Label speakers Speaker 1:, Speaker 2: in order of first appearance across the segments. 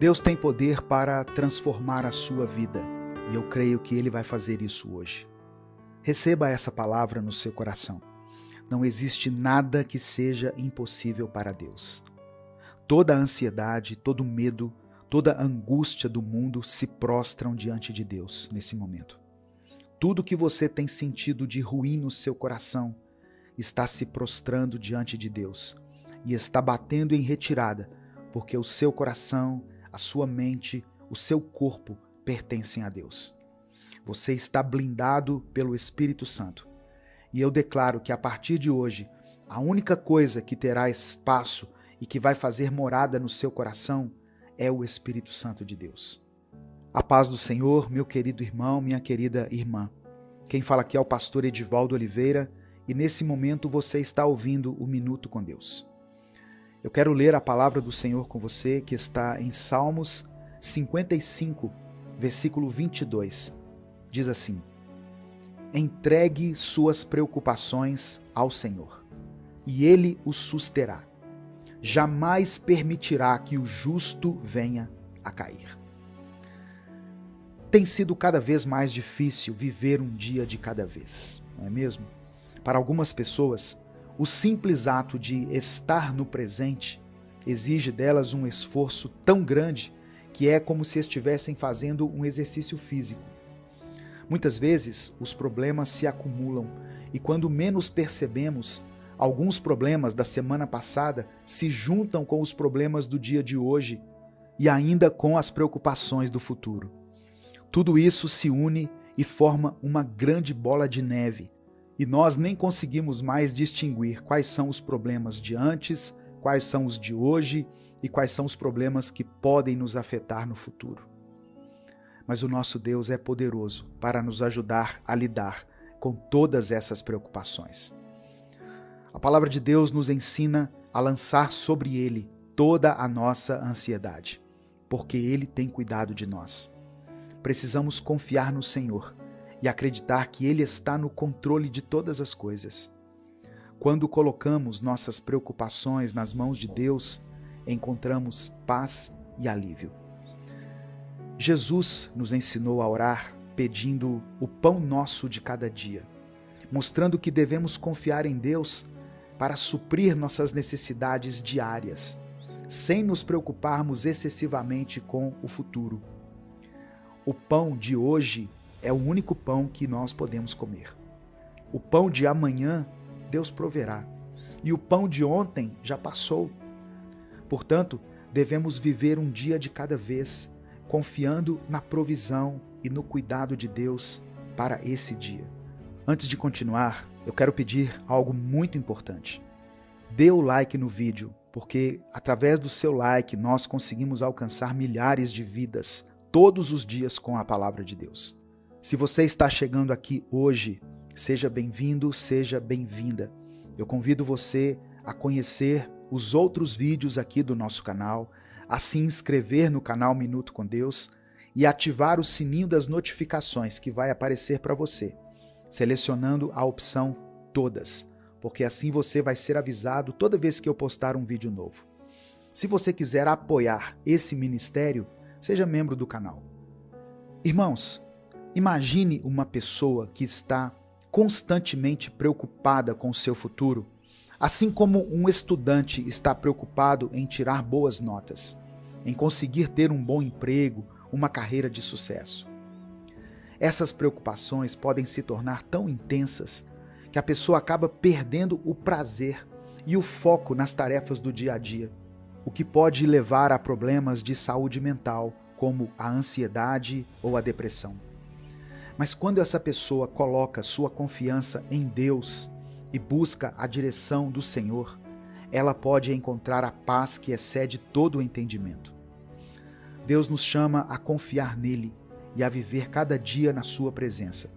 Speaker 1: Deus tem poder para transformar a sua vida e eu creio que Ele vai fazer isso hoje. Receba essa palavra no seu coração. Não existe nada que seja impossível para Deus. Toda a ansiedade, todo o medo, toda a angústia do mundo se prostram diante de Deus nesse momento. Tudo que você tem sentido de ruim no seu coração está se prostrando diante de Deus e está batendo em retirada, porque o seu coração, a sua mente, o seu corpo pertencem a Deus. Você está blindado pelo Espírito Santo. E eu declaro que a partir de hoje, a única coisa que terá espaço e que vai fazer morada no seu coração é o Espírito Santo de Deus. A paz do Senhor, meu querido irmão, minha querida irmã. Quem fala aqui é o pastor Edivaldo Oliveira e nesse momento você está ouvindo o Minuto com Deus. Eu quero ler a palavra do Senhor com você que está em Salmos 55, versículo 22. Diz assim: entregue suas preocupações ao Senhor, e Ele os susterá. Jamais permitirá que o justo venha a cair. Tem sido cada vez mais difícil viver um dia de cada vez, não é mesmo? Para algumas pessoas, o simples ato de estar no presente exige delas um esforço tão grande que é como se estivessem fazendo um exercício físico. Muitas vezes, os problemas se acumulam e quando menos percebemos, alguns problemas da semana passada se juntam com os problemas do dia de hoje e ainda com as preocupações do futuro. Tudo isso se une e forma uma grande bola de neve e nós nem conseguimos mais distinguir quais são os problemas de antes, quais são os de hoje e quais são os problemas que podem nos afetar no futuro. Mas o nosso Deus é poderoso para nos ajudar a lidar com todas essas preocupações. A palavra de Deus nos ensina a lançar sobre Ele toda a nossa ansiedade, porque Ele tem cuidado de nós. Precisamos confiar no Senhor e acreditar que Ele está no controle de todas as coisas. Quando colocamos nossas preocupações nas mãos de Deus, encontramos paz e alívio. Jesus nos ensinou a orar pedindo o pão nosso de cada dia, mostrando que devemos confiar em Deus para suprir nossas necessidades diárias, sem nos preocuparmos excessivamente com o futuro. O pão de hoje é o único pão que nós podemos comer. O pão de amanhã Deus proverá, e o pão de ontem já passou. Portanto, devemos viver um dia de cada vez, confiando na provisão e no cuidado de Deus para esse dia. Antes de continuar, eu quero pedir algo muito importante. Dê o like no vídeo, porque através do seu like nós conseguimos alcançar milhares de vidas todos os dias com a palavra de Deus. Se você está chegando aqui hoje, seja bem-vindo, seja bem-vinda. Eu convido você a conhecer os outros vídeos aqui do nosso canal, a se inscrever no canal Minuto com Deus e ativar o sininho das notificações que vai aparecer para você, selecionando a opção Todas, porque assim você vai ser avisado toda vez que eu postar um vídeo novo. Se você quiser apoiar esse ministério, seja membro do canal. Irmãos, imagine uma pessoa que está constantemente preocupada com o seu futuro, assim como um estudante está preocupado em tirar boas notas, em conseguir ter um bom emprego, uma carreira de sucesso. Essas preocupações podem se tornar tão intensas que a pessoa acaba perdendo o prazer e o foco nas tarefas do dia a dia, o que pode levar a problemas de saúde mental, como a ansiedade ou a depressão. Mas quando essa pessoa coloca sua confiança em Deus e busca a direção do Senhor, ela pode encontrar a paz que excede todo o entendimento. Deus nos chama a confiar nele e a viver cada dia na sua presença.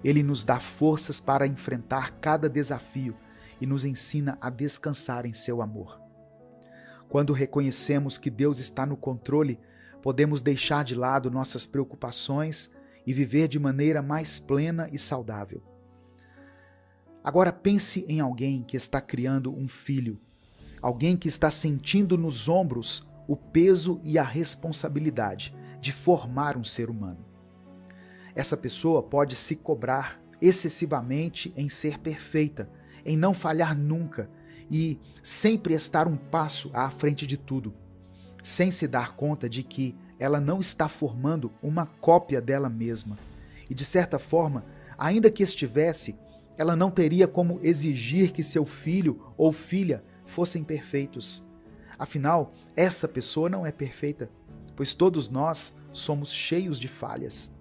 Speaker 1: Ele nos dá forças para enfrentar cada desafio e nos ensina a descansar em seu amor. Quando reconhecemos que Deus está no controle, podemos deixar de lado nossas preocupações e viver de maneira mais plena e saudável. Agora pense em alguém que está criando um filho, alguém que está sentindo nos ombros o peso e a responsabilidade de formar um ser humano. Essa pessoa pode se cobrar excessivamente em ser perfeita, em não falhar nunca e sempre estar um passo à frente de tudo, sem se dar conta de que ela não está formando uma cópia dela mesma. E de certa forma, ainda que estivesse, ela não teria como exigir que seu filho ou filha fossem perfeitos. Afinal, essa pessoa não é perfeita, pois todos nós somos cheios de falhas.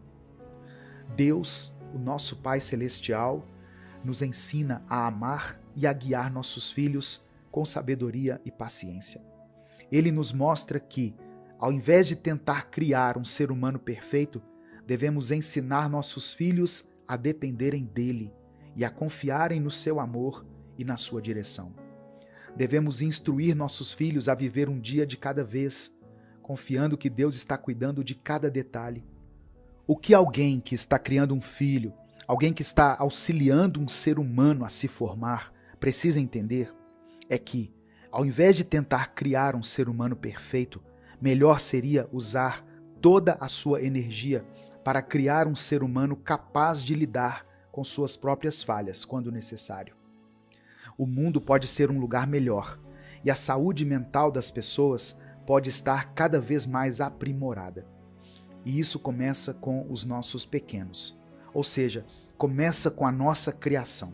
Speaker 1: Deus, o nosso Pai Celestial, nos ensina a amar e a guiar nossos filhos com sabedoria e paciência. Ele nos mostra que, ao invés de tentar criar um ser humano perfeito, devemos ensinar nossos filhos a dependerem dele e a confiarem no seu amor e na sua direção. Devemos instruir nossos filhos a viver um dia de cada vez, confiando que Deus está cuidando de cada detalhe. O que alguém que está criando um filho, alguém que está auxiliando um ser humano a se formar, precisa entender é que, ao invés de tentar criar um ser humano perfeito, melhor seria usar toda a sua energia para criar um ser humano capaz de lidar com suas próprias falhas quando necessário. O mundo pode ser um lugar melhor e a saúde mental das pessoas pode estar cada vez mais aprimorada. E isso começa com os nossos pequenos, ou seja, começa com a nossa criação.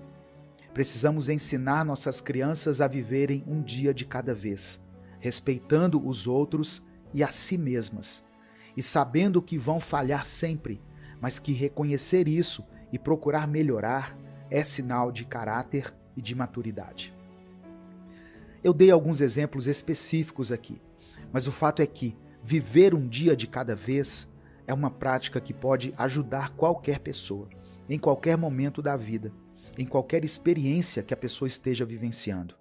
Speaker 1: Precisamos ensinar nossas crianças a viverem um dia de cada vez, respeitando os outros e a si mesmas, e sabendo que vão falhar sempre, mas que reconhecer isso e procurar melhorar é sinal de caráter e de maturidade. Eu dei alguns exemplos específicos aqui, mas o fato é que viver um dia de cada vez é uma prática que pode ajudar qualquer pessoa, em qualquer momento da vida, em qualquer experiência que a pessoa esteja vivenciando.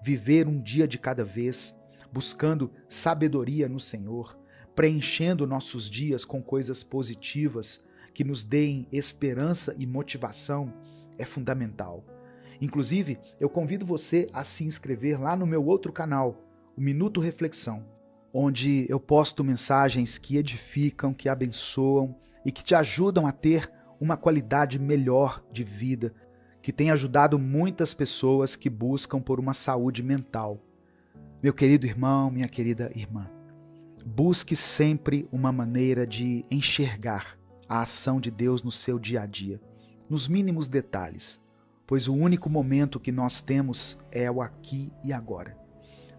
Speaker 1: Viver um dia de cada vez, buscando sabedoria no Senhor, preenchendo nossos dias com coisas positivas que nos deem esperança e motivação, é fundamental. Inclusive, eu convido você a se inscrever lá no meu outro canal, o Minuto Reflexão, onde eu posto mensagens que edificam, que abençoam e que te ajudam a ter uma qualidade melhor de vida, que tem ajudado muitas pessoas que buscam por uma saúde mental. Meu querido irmão, minha querida irmã, busque sempre uma maneira de enxergar a ação de Deus no seu dia a dia, nos mínimos detalhes, pois o único momento que nós temos é o aqui e agora.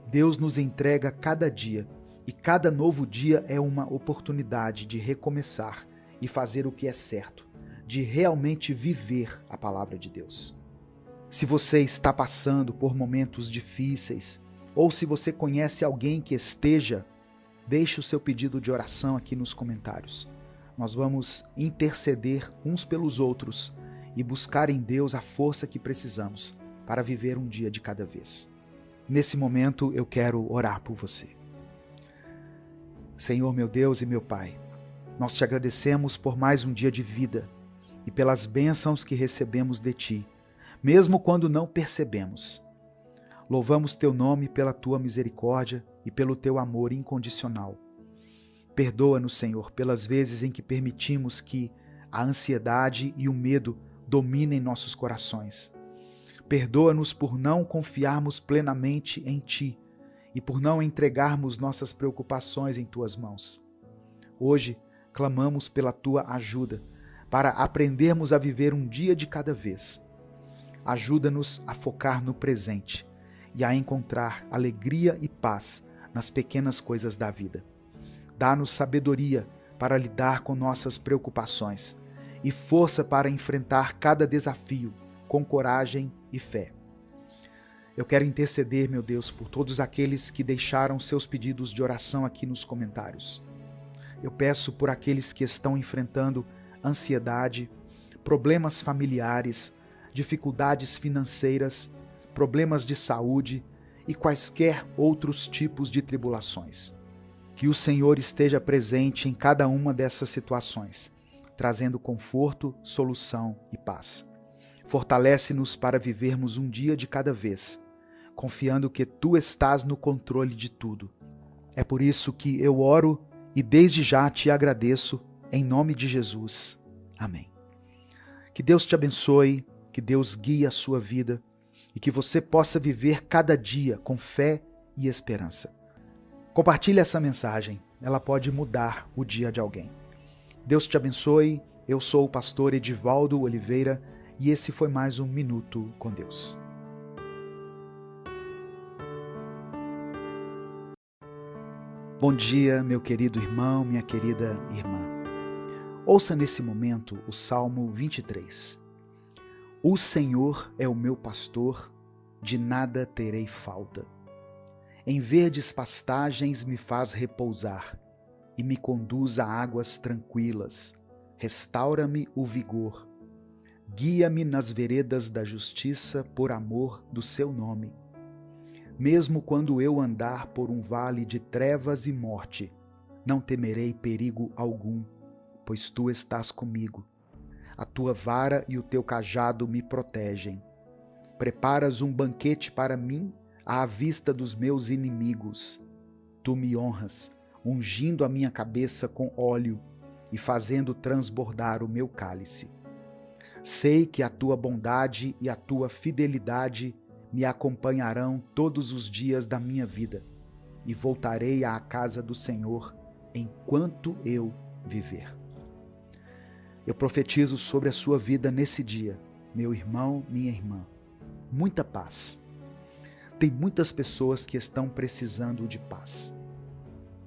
Speaker 1: Deus nos entrega cada dia, e cada novo dia é uma oportunidade de recomeçar e fazer o que é certo, de realmente viver a palavra de Deus. Se você está passando por momentos difíceis, ou se você conhece alguém que esteja, deixe o seu pedido de oração aqui nos comentários. Nós vamos interceder uns pelos outros e buscar em Deus a força que precisamos para viver um dia de cada vez. Nesse momento eu quero orar por você. Senhor, meu Deus e meu Pai, nós te agradecemos por mais um dia de vida e pelas bênçãos que recebemos de Ti, mesmo quando não percebemos. Louvamos Teu nome pela Tua misericórdia e pelo Teu amor incondicional. Perdoa-nos, Senhor, pelas vezes em que permitimos que a ansiedade e o medo dominem nossos corações. Perdoa-nos por não confiarmos plenamente em Ti e por não entregarmos nossas preocupações em Tuas mãos. Hoje, clamamos pela Tua ajuda para aprendermos a viver um dia de cada vez. Ajuda-nos a focar no presente e a encontrar alegria e paz nas pequenas coisas da vida. Dá-nos sabedoria para lidar com nossas preocupações e força para enfrentar cada desafio com coragem e fé. Eu quero interceder, meu Deus, por todos aqueles que deixaram seus pedidos de oração aqui nos comentários. Eu peço por aqueles que estão enfrentando ansiedade, problemas familiares, dificuldades financeiras, problemas de saúde e quaisquer outros tipos de tribulações. Que o Senhor esteja presente em cada uma dessas situações, trazendo conforto, solução e paz. Fortalece-nos para vivermos um dia de cada vez, confiando que Tu estás no controle de tudo. É por isso que eu oro e desde já te agradeço em nome de Jesus. Amém. Que Deus te abençoe, que Deus guie a sua vida e que você possa viver cada dia com fé e esperança. Compartilhe essa mensagem, ela pode mudar o dia de alguém. Deus te abençoe, eu sou o pastor Edivaldo Oliveira e esse foi mais um Minuto com Deus. Bom dia, meu querido irmão, minha querida irmã. Ouça nesse momento o Salmo 23. O Senhor é o meu pastor, de nada terei falta. Em verdes pastagens me faz repousar e me conduz a águas tranquilas. Restaura-me o vigor. Guia-me nas veredas da justiça por amor do seu nome. Mesmo quando eu andar por um vale de trevas e morte, não temerei perigo algum, pois tu estás comigo. A tua vara e o teu cajado me protegem. Preparas um banquete para mim à vista dos meus inimigos. Tu me honras, ungindo a minha cabeça com óleo e fazendo transbordar o meu cálice. Sei que a tua bondade e a tua fidelidade me acompanharão todos os dias da minha vida e voltarei à casa do Senhor enquanto eu viver. Eu profetizo sobre a sua vida nesse dia, meu irmão, minha irmã. Muita paz. Tem muitas pessoas que estão precisando de paz.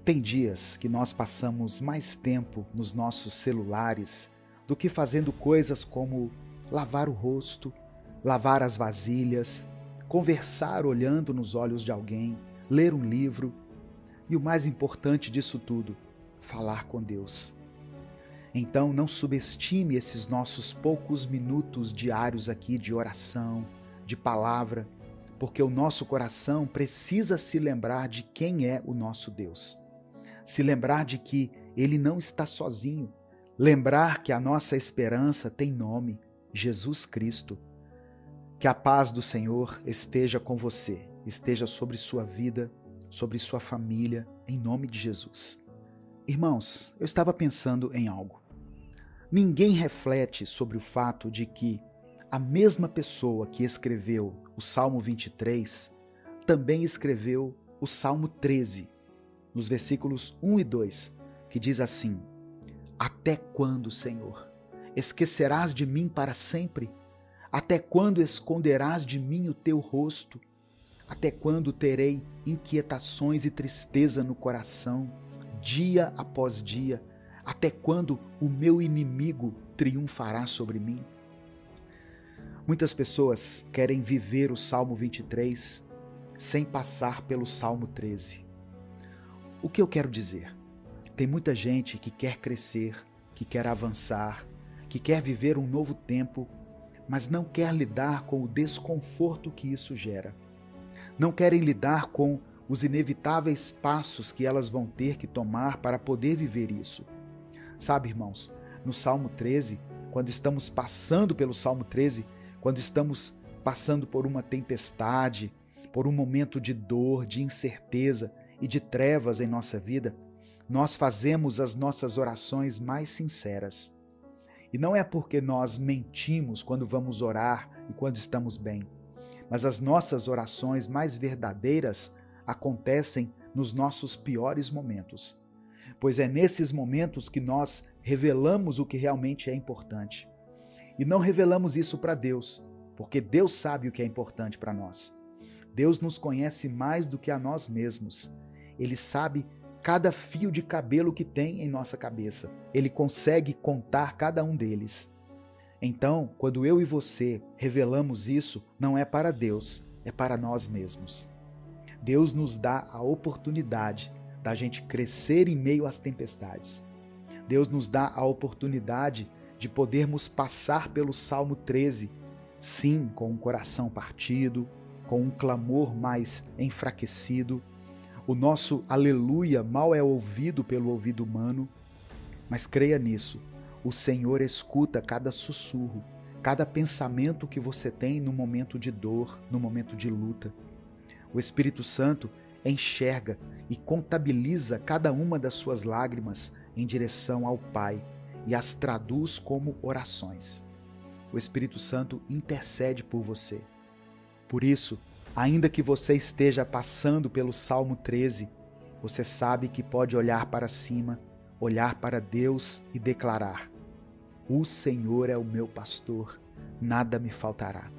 Speaker 1: Tem dias que nós passamos mais tempo nos nossos celulares do que fazendo coisas como lavar o rosto, lavar as vasilhas, conversar olhando nos olhos de alguém, ler um livro e o mais importante disso tudo, falar com Deus. Então não subestime esses nossos poucos minutos diários aqui de oração, de palavra, porque o nosso coração precisa se lembrar de quem é o nosso Deus. Se lembrar de que Ele não está sozinho. Lembrar que a nossa esperança tem nome, Jesus Cristo. Que a paz do Senhor esteja com você, esteja sobre sua vida, sobre sua família, em nome de Jesus. Irmãos, eu estava pensando em algo. Ninguém reflete sobre o fato de que a mesma pessoa que escreveu o Salmo 23 também escreveu o Salmo 13, nos versículos 1 e 2, que diz assim: Até quando, Senhor, esquecerás de mim para sempre? Até quando esconderás de mim o teu rosto? Até quando terei inquietações e tristeza no coração, dia após dia? Até quando o meu inimigo triunfará sobre mim? Muitas pessoas querem viver o Salmo 23 sem passar pelo Salmo 13. O que eu quero dizer? Tem muita gente que quer crescer, que quer avançar, que quer viver um novo tempo, mas não quer lidar com o desconforto que isso gera. Não querem lidar com os inevitáveis passos que elas vão ter que tomar para poder viver isso. Sabe, irmãos, no Salmo 13, quando estamos passando pelo Salmo 13, quando estamos passando por uma tempestade, por um momento de dor, de incerteza e de trevas em nossa vida, nós fazemos as nossas orações mais sinceras. E não é porque nós mentimos quando vamos orar e quando estamos bem, mas as nossas orações mais verdadeiras acontecem nos nossos piores momentos, pois é nesses momentos que nós revelamos o que realmente é importante. E não revelamos isso para Deus, porque Deus sabe o que é importante para nós. Deus nos conhece mais do que a nós mesmos. Ele sabe cada fio de cabelo que tem em nossa cabeça. Ele consegue contar cada um deles. Então, quando eu e você revelamos isso, não é para Deus, é para nós mesmos. Deus nos dá a oportunidade da gente crescer em meio às tempestades. Deus nos dá a oportunidade de podermos passar pelo Salmo 13, sim, com um coração partido, com um clamor mais enfraquecido. O nosso aleluia mal é ouvido pelo ouvido humano, mas creia nisso, o Senhor escuta cada sussurro, cada pensamento que você tem no momento de dor, no momento de luta. O Espírito Santo, enxerga e contabiliza cada uma das suas lágrimas em direção ao Pai e as traduz como orações. O Espírito Santo intercede por você. Por isso, ainda que você esteja passando pelo Salmo 13, você sabe que pode olhar para cima, olhar para Deus e declarar: o Senhor é o meu pastor, nada me faltará.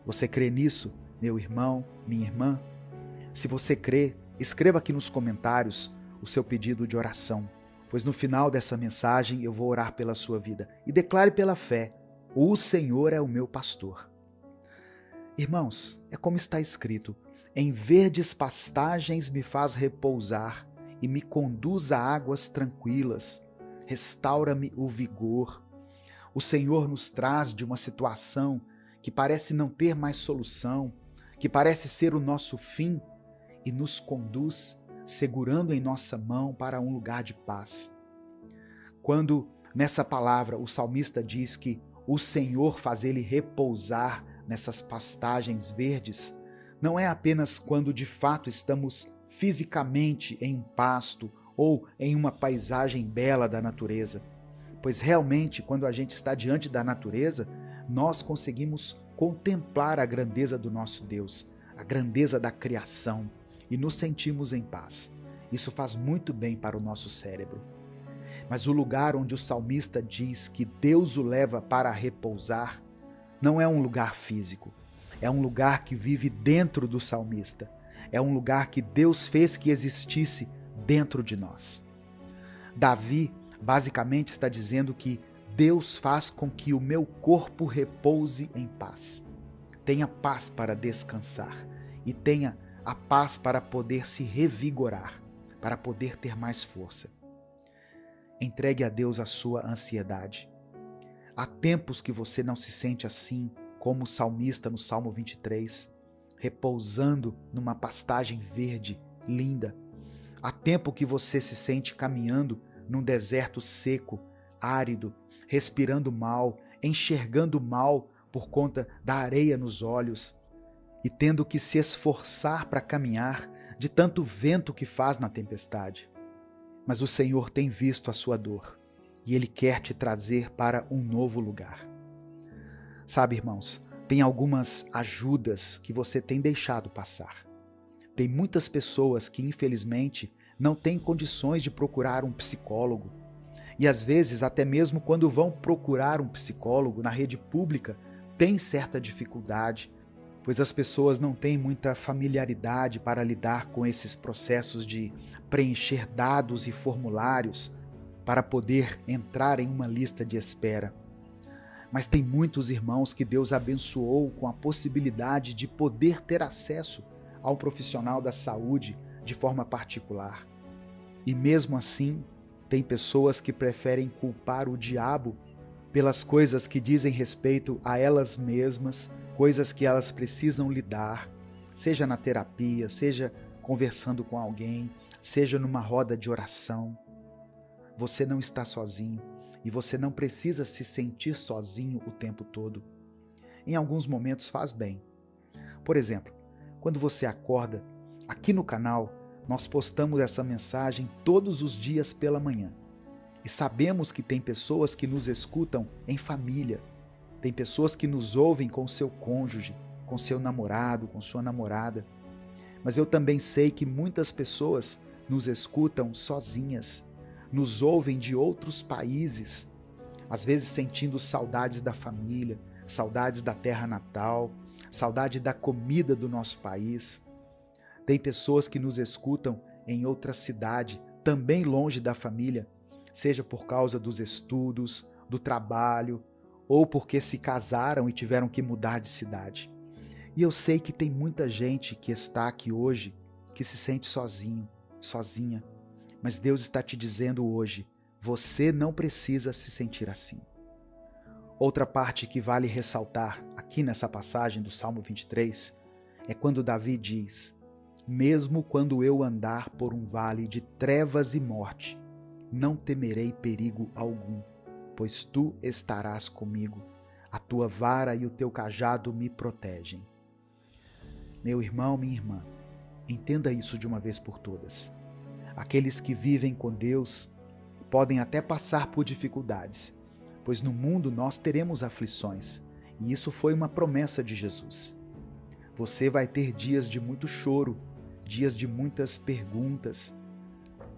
Speaker 1: Você crê nisso, meu irmão, minha irmã? Se você crê, escreva aqui nos comentários o seu pedido de oração, pois no final dessa mensagem eu vou orar pela sua vida. E declare pela fé: o Senhor é o meu pastor. Irmãos, é como está escrito: em verdes pastagens me faz repousar e me conduz a águas tranquilas, restaura-me o vigor. O Senhor nos traz de uma situação que parece não ter mais solução, que parece ser o nosso fim, e nos conduz, segurando em nossa mão para um lugar de paz. Quando nessa palavra o salmista diz que o Senhor faz ele repousar nessas pastagens verdes, não é apenas quando de fato estamos fisicamente em um pasto ou em uma paisagem bela da natureza, pois realmente quando a gente está diante da natureza, nós conseguimos contemplar a grandeza do nosso Deus, a grandeza da criação, e nos sentimos em paz. Isso faz muito bem para o nosso cérebro. Mas o lugar onde o salmista diz que Deus o leva para repousar não é um lugar físico, é um lugar que vive dentro do salmista, é um lugar que Deus fez que existisse dentro de nós. Davi basicamente está dizendo que Deus faz com que o meu corpo repouse em paz. Tenha paz para descansar e tenha a paz para poder se revigorar, para poder ter mais força. Entregue a Deus a sua ansiedade. Há tempos que você não se sente assim, como o salmista no Salmo 23, repousando numa pastagem verde, linda. Há tempo que você se sente caminhando num deserto seco, árido, respirando mal, enxergando mal por conta da areia nos olhos e tendo que se esforçar para caminhar de tanto vento que faz na tempestade. Mas o Senhor tem visto a sua dor e Ele quer te trazer para um novo lugar. Sabe, irmãos, tem algumas ajudas que você tem deixado passar. Tem muitas pessoas que, infelizmente, não têm condições de procurar um psicólogo. E às vezes, até mesmo quando vão procurar um psicólogo na rede pública, tem certa dificuldade, pois as pessoas não têm muita familiaridade para lidar com esses processos de preencher dados e formulários para poder entrar em uma lista de espera. Mas tem muitos irmãos que Deus abençoou com a possibilidade de poder ter acesso ao profissional da saúde de forma particular. E mesmo assim, tem pessoas que preferem culpar o diabo pelas coisas que dizem respeito a elas mesmas, coisas que elas precisam lidar, seja na terapia, seja conversando com alguém, seja numa roda de oração. Você não está sozinho e você não precisa se sentir sozinho o tempo todo. Em alguns momentos faz bem. Por exemplo, quando você acorda, aqui no canal, nós postamos essa mensagem todos os dias pela manhã. E sabemos que tem pessoas que nos escutam em família. Tem pessoas que nos ouvem com seu cônjuge, com seu namorado, com sua namorada. Mas eu também sei que muitas pessoas nos escutam sozinhas, nos ouvem de outros países, às vezes sentindo saudades da família, saudades da terra natal, saudade da comida do nosso país. Tem pessoas que nos escutam em outra cidade, também longe da família, seja por causa dos estudos, do trabalho, ou porque se casaram e tiveram que mudar de cidade. E eu sei que tem muita gente que está aqui hoje que se sente sozinho, sozinha. Mas Deus está te dizendo hoje, você não precisa se sentir assim. Outra parte que vale ressaltar aqui nessa passagem do Salmo 23 é quando Davi diz: mesmo quando eu andar por um vale de trevas e morte, não temerei perigo algum, pois tu estarás comigo, a tua vara e o teu cajado me protegem. Meu irmão, minha irmã, Entenda isso de uma vez por todas. Aqueles que vivem com Deus podem até passar por dificuldades, pois no mundo nós teremos aflições, e isso foi uma promessa de Jesus. Você vai ter dias de muito choro, dias de muitas perguntas.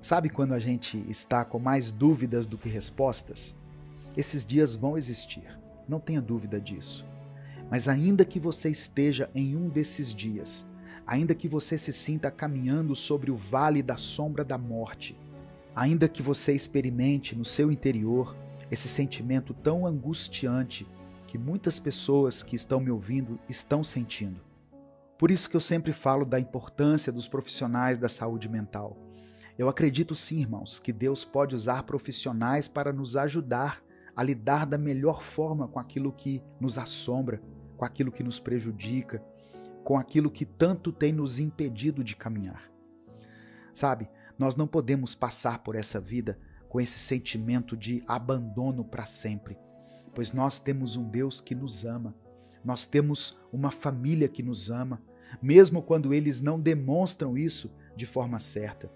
Speaker 1: Sabe quando a gente está com mais dúvidas do que respostas? Esses dias vão existir, não tenha dúvida disso. Mas ainda que você esteja em um desses dias, ainda que você se sinta caminhando sobre o vale da sombra da morte, ainda que você experimente no seu interior esse sentimento tão angustiante que muitas pessoas que estão me ouvindo estão sentindo. Por isso que eu sempre falo da importância dos profissionais da saúde mental. Eu acredito sim, irmãos, que Deus pode usar profissionais para nos ajudar a lidar da melhor forma com aquilo que nos assombra, com aquilo que nos prejudica, com aquilo que tanto tem nos impedido de caminhar. Sabe, nós não podemos passar por essa vida com esse sentimento de abandono para sempre, pois nós temos um Deus que nos ama, nós temos uma família que nos ama, mesmo quando eles não demonstram isso de forma certa.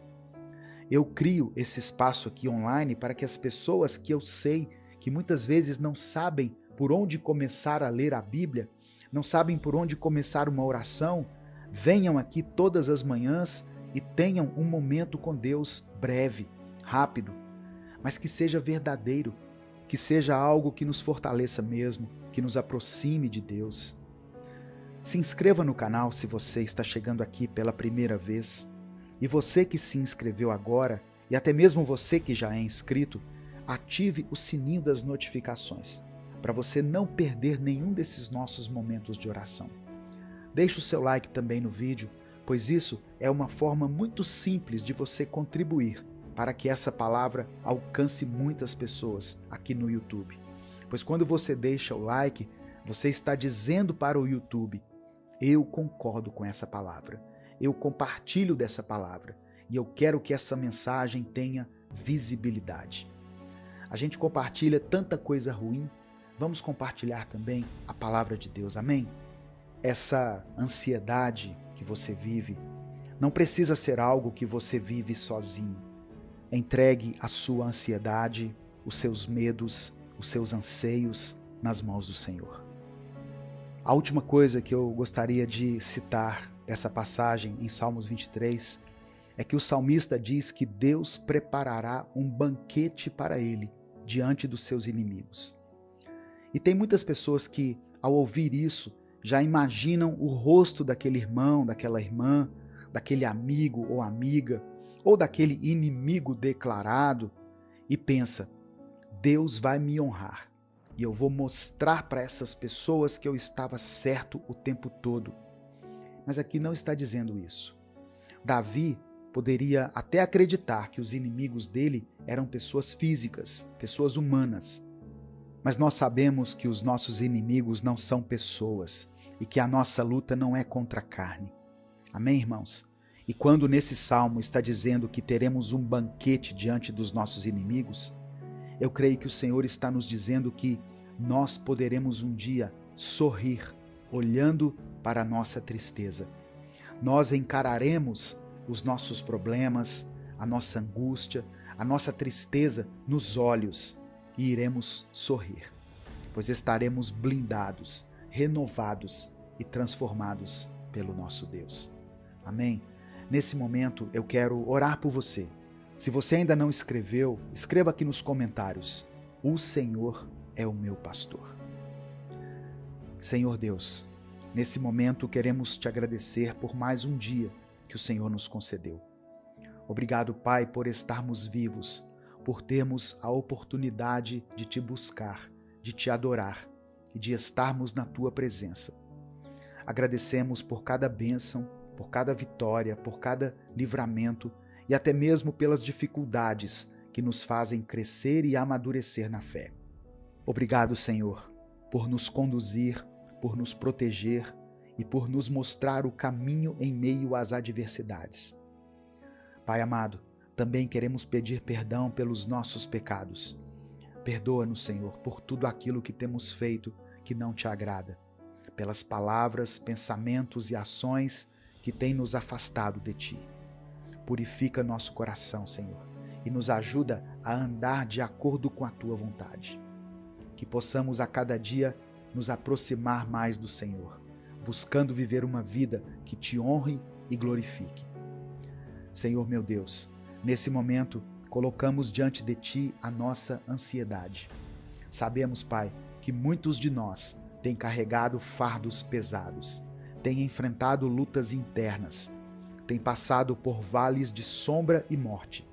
Speaker 1: Eu crio esse espaço aqui online para que as pessoas que eu sei que muitas vezes não sabem por onde começar a ler a Bíblia, não sabem por onde começar uma oração, venham aqui todas as manhãs e tenham um momento com Deus breve, rápido, mas que seja verdadeiro, que seja algo que nos fortaleça mesmo, que nos aproxime de Deus. Se inscreva no canal se você está chegando aqui pela primeira vez. E você que se inscreveu agora, e até mesmo você que já é inscrito, ative o sininho das notificações, para você não perder nenhum desses nossos momentos de oração. Deixe o seu like também no vídeo, pois isso é uma forma muito simples de você contribuir para que essa palavra alcance muitas pessoas aqui no YouTube. Pois quando você deixa o like, você está dizendo para o YouTube: eu concordo com essa palavra, eu compartilho dessa palavra e eu quero que essa mensagem tenha visibilidade. A gente compartilha tanta coisa ruim, vamos compartilhar também a palavra de Deus, amém? Essa ansiedade que você vive não precisa ser algo que você vive sozinho. Entregue a sua ansiedade, os seus medos, os seus anseios nas mãos do Senhor. A última coisa que eu gostaria de citar dessa passagem em Salmos 23 é que o salmista diz que Deus preparará um banquete para ele diante dos seus inimigos. E tem muitas pessoas que, ao ouvir isso, já imaginam o rosto daquele irmão, daquela irmã, daquele amigo ou amiga, ou daquele inimigo declarado, e pensa: Deus vai me honrar, e eu vou mostrar para essas pessoas que eu estava certo o tempo todo. Mas aqui não está dizendo isso. Davi poderia até acreditar que os inimigos dele eram pessoas físicas, pessoas humanas. Mas nós sabemos que os nossos inimigos não são pessoas e que a nossa luta não é contra a carne. Amém, irmãos? E quando nesse salmo está dizendo que teremos um banquete diante dos nossos inimigos, eu creio que o Senhor está nos dizendo que nós poderemos um dia sorrir olhando para a nossa tristeza. Nós encararemos os nossos problemas, a nossa angústia, a nossa tristeza nos olhos e iremos sorrir, pois estaremos blindados, renovados e transformados pelo nosso Deus. Amém? Nesse momento eu quero orar por você. Se você ainda não escreveu, escreva aqui nos comentários: o Senhor é o meu pastor. Senhor Deus, nesse momento queremos te agradecer por mais um dia que o Senhor nos concedeu. Obrigado, Pai, por estarmos vivos, por termos a oportunidade de te buscar, de te adorar e de estarmos na tua presença. Agradecemos por cada bênção, por cada vitória, por cada livramento e até mesmo pelas dificuldades que nos fazem crescer e amadurecer na fé. Obrigado, Senhor, por nos conduzir, por nos proteger e por nos mostrar o caminho em meio às adversidades. Pai amado, também queremos pedir perdão pelos nossos pecados. Perdoa-nos, Senhor, por tudo aquilo que temos feito que não te agrada, pelas palavras, pensamentos e ações que tem nos afastado de Ti. Purifica nosso coração, Senhor, e nos ajuda a andar de acordo com a Tua vontade. Que possamos a cada dia nos aproximar mais do Senhor, buscando viver uma vida que Te honre e glorifique. Senhor meu Deus, nesse momento colocamos diante de Ti a nossa ansiedade. Sabemos, Pai, que muitos de nós têm carregado fardos pesados, têm enfrentado lutas internas, têm passado por vales de sombra e morte,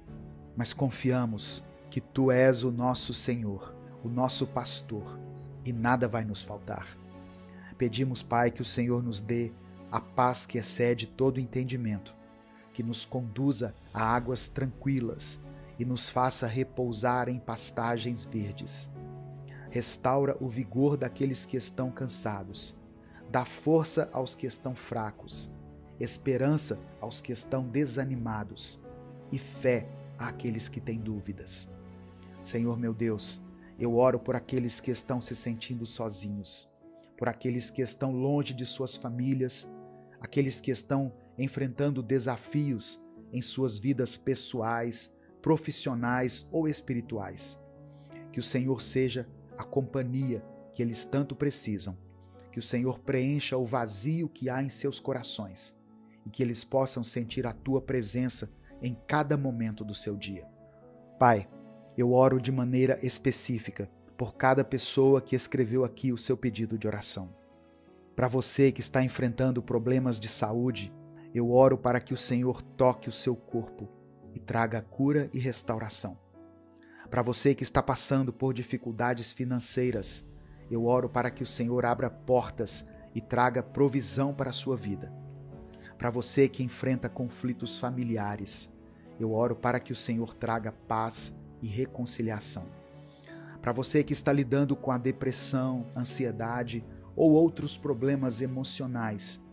Speaker 1: mas confiamos que Tu és o nosso Senhor, o nosso pastor, e nada vai nos faltar. Pedimos, Pai, que o Senhor nos dê a paz que excede todo entendimento, que nos conduza a águas tranquilas e nos faça repousar em pastagens verdes. Restaura o vigor daqueles que estão cansados, dá força aos que estão fracos, esperança aos que estão desanimados e fé àqueles que têm dúvidas. Senhor meu Deus, eu oro por aqueles que estão se sentindo sozinhos, por aqueles que estão longe de suas famílias, aqueles que estão enfrentando desafios em suas vidas pessoais, profissionais ou espirituais. Que o Senhor seja a companhia que eles tanto precisam, que o Senhor preencha o vazio que há em seus corações e que eles possam sentir a Tua presença em cada momento do seu dia. Pai, eu oro de maneira específica por cada pessoa que escreveu aqui o seu pedido de oração. Para você que está enfrentando problemas de saúde, eu oro para que o Senhor toque o seu corpo e traga cura e restauração. Para você que está passando por dificuldades financeiras, eu oro para que o Senhor abra portas e traga provisão para a sua vida. Para você que enfrenta conflitos familiares, eu oro para que o Senhor traga paz e reconciliação. Para você que está lidando com a depressão, ansiedade ou outros problemas emocionais,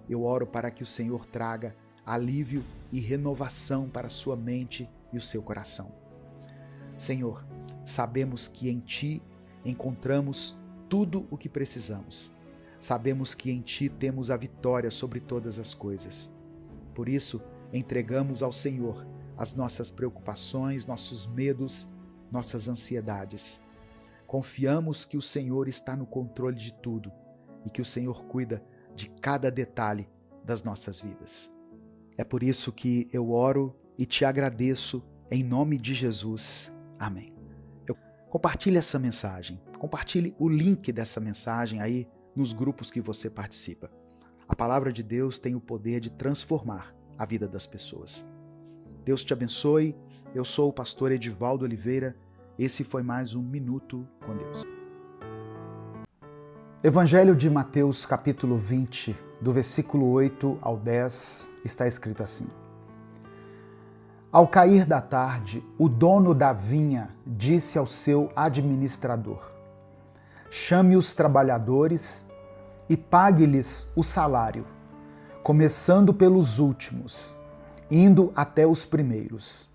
Speaker 1: eu oro para que o Senhor traga alívio e renovação para a sua mente e o seu coração. Senhor, sabemos que em Ti encontramos tudo o que precisamos. Sabemos que em Ti temos a vitória sobre todas as coisas. Por isso, entregamos ao Senhor as nossas preocupações, nossos medos, nossas ansiedades. Confiamos que o Senhor está no controle de tudo e que o Senhor cuida de cada detalhe das nossas vidas. É por isso que eu oro e Te agradeço em nome de Jesus. Amém. Compartilhe essa mensagem, compartilhe o link dessa mensagem aí nos grupos que você participa. A palavra de Deus tem o poder de transformar a vida das pessoas. Deus te abençoe. Eu sou o pastor Edivaldo Oliveira. Esse foi mais um Minuto com Deus. Evangelho de Mateus, capítulo 20, do versículo 8 ao 10, está escrito assim: Ao cair da tarde, o dono da vinha disse ao seu administrador: Chame os trabalhadores e pague-lhes o salário, começando pelos últimos, indo até os primeiros.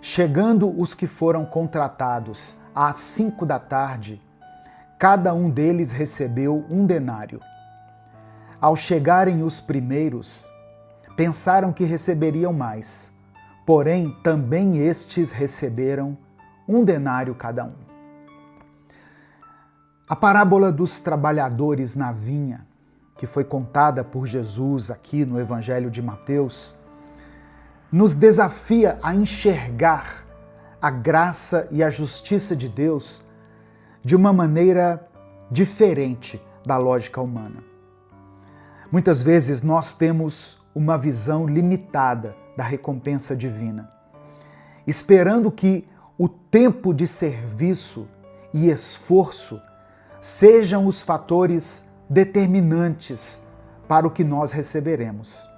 Speaker 1: Chegando os que foram contratados às 5 da tarde, cada um deles recebeu 1 denário. Ao chegarem os primeiros, pensaram que receberiam mais, porém também estes receberam 1 denário cada um. A parábola dos trabalhadores na vinha, que foi contada por Jesus aqui no Evangelho de Mateus, nos desafia a enxergar a graça e a justiça de Deus de uma maneira diferente da lógica humana. Muitas vezes nós temos uma visão limitada da recompensa divina, esperando que o tempo de serviço e esforço sejam os fatores determinantes para o que nós receberemos.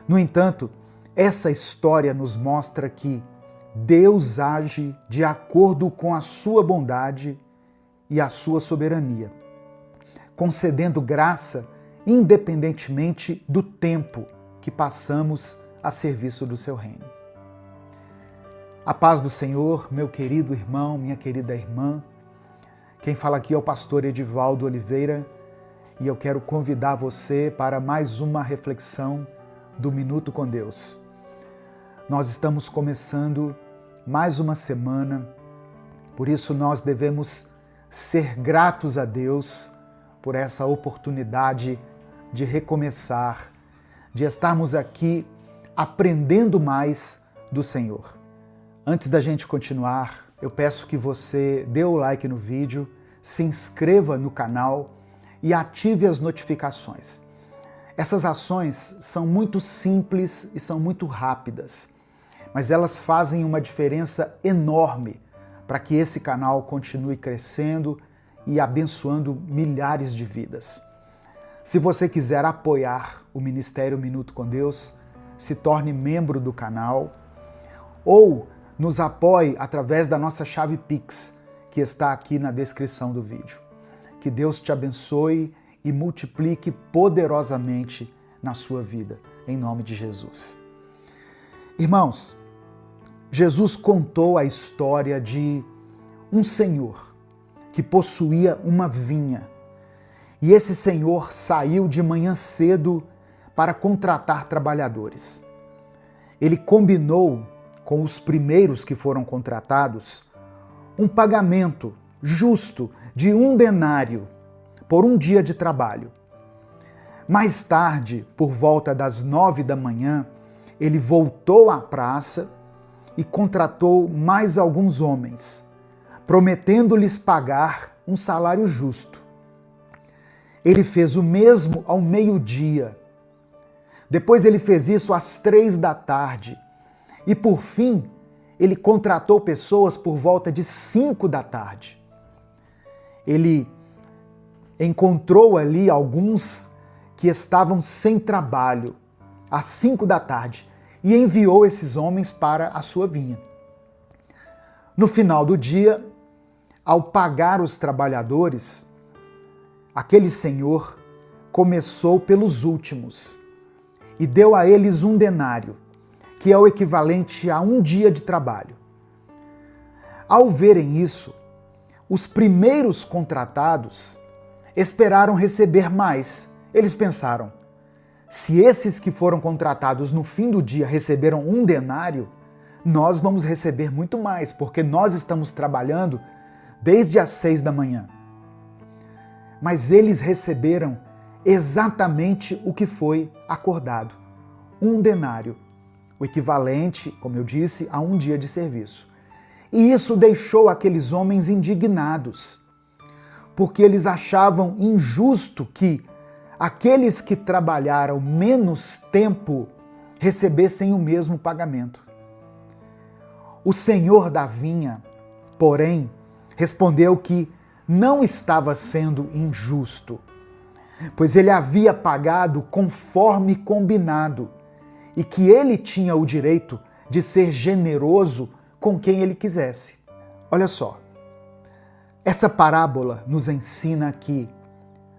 Speaker 1: No entanto, essa história nos mostra que Deus age de acordo com a sua bondade e a sua soberania, concedendo graça independentemente do tempo que passamos a serviço do seu reino. A paz do Senhor, meu querido irmão, minha querida irmã. Quem fala aqui é o pastor Edivaldo Oliveira e eu quero convidar você para mais uma reflexão do Minuto com Deus. Nós estamos começando mais uma semana, por isso nós devemos ser gratos a Deus por essa oportunidade de recomeçar, de estarmos aqui aprendendo mais do Senhor. Antes da gente continuar, eu peço que você dê o like no vídeo, se inscreva no canal e ative as notificações. Essas ações são muito simples e são muito rápidas, mas elas fazem uma diferença enorme para que esse canal continue crescendo e abençoando milhares de vidas. Se você quiser apoiar o Ministério Minuto com Deus, se torne membro do canal ou nos apoie através da nossa chave Pix, que está aqui na descrição do vídeo. Que Deus te abençoe e multiplique poderosamente na sua vida, em nome de Jesus. Irmãos, Jesus contou a história de um senhor que possuía uma vinha. E esse senhor saiu de manhã cedo para contratar trabalhadores. Ele combinou com os primeiros que foram contratados um pagamento justo de 1 denário por um dia de trabalho. Mais tarde, por volta das 9 da manhã, ele voltou à praça e contratou mais alguns homens, prometendo-lhes pagar um salário justo. Ele fez o mesmo ao meio-dia. Depois ele fez isso às 3 da tarde. E por fim, ele contratou pessoas por volta de 5 da tarde. Ele encontrou ali alguns que estavam sem trabalho às 5 da tarde e enviou esses homens para a sua vinha. No final do dia, ao pagar os trabalhadores, aquele senhor começou pelos últimos e deu a eles 1 denário, que é o equivalente a um dia de trabalho. Ao verem isso, os primeiros contratados esperaram receber mais. Eles pensaram, se esses que foram contratados no fim do dia receberam 1 denário, nós vamos receber muito mais, porque nós estamos trabalhando desde as 6 da manhã. Mas eles receberam exatamente o que foi acordado, 1 denário, o equivalente, como eu disse, a um dia de serviço. E isso deixou aqueles homens indignados, porque eles achavam injusto que aqueles que trabalharam menos tempo recebessem o mesmo pagamento. O senhor da vinha, porém, respondeu que não estava sendo injusto, pois ele havia pagado conforme combinado e que ele tinha o direito de ser generoso com quem ele quisesse. Olha só, essa parábola nos ensina que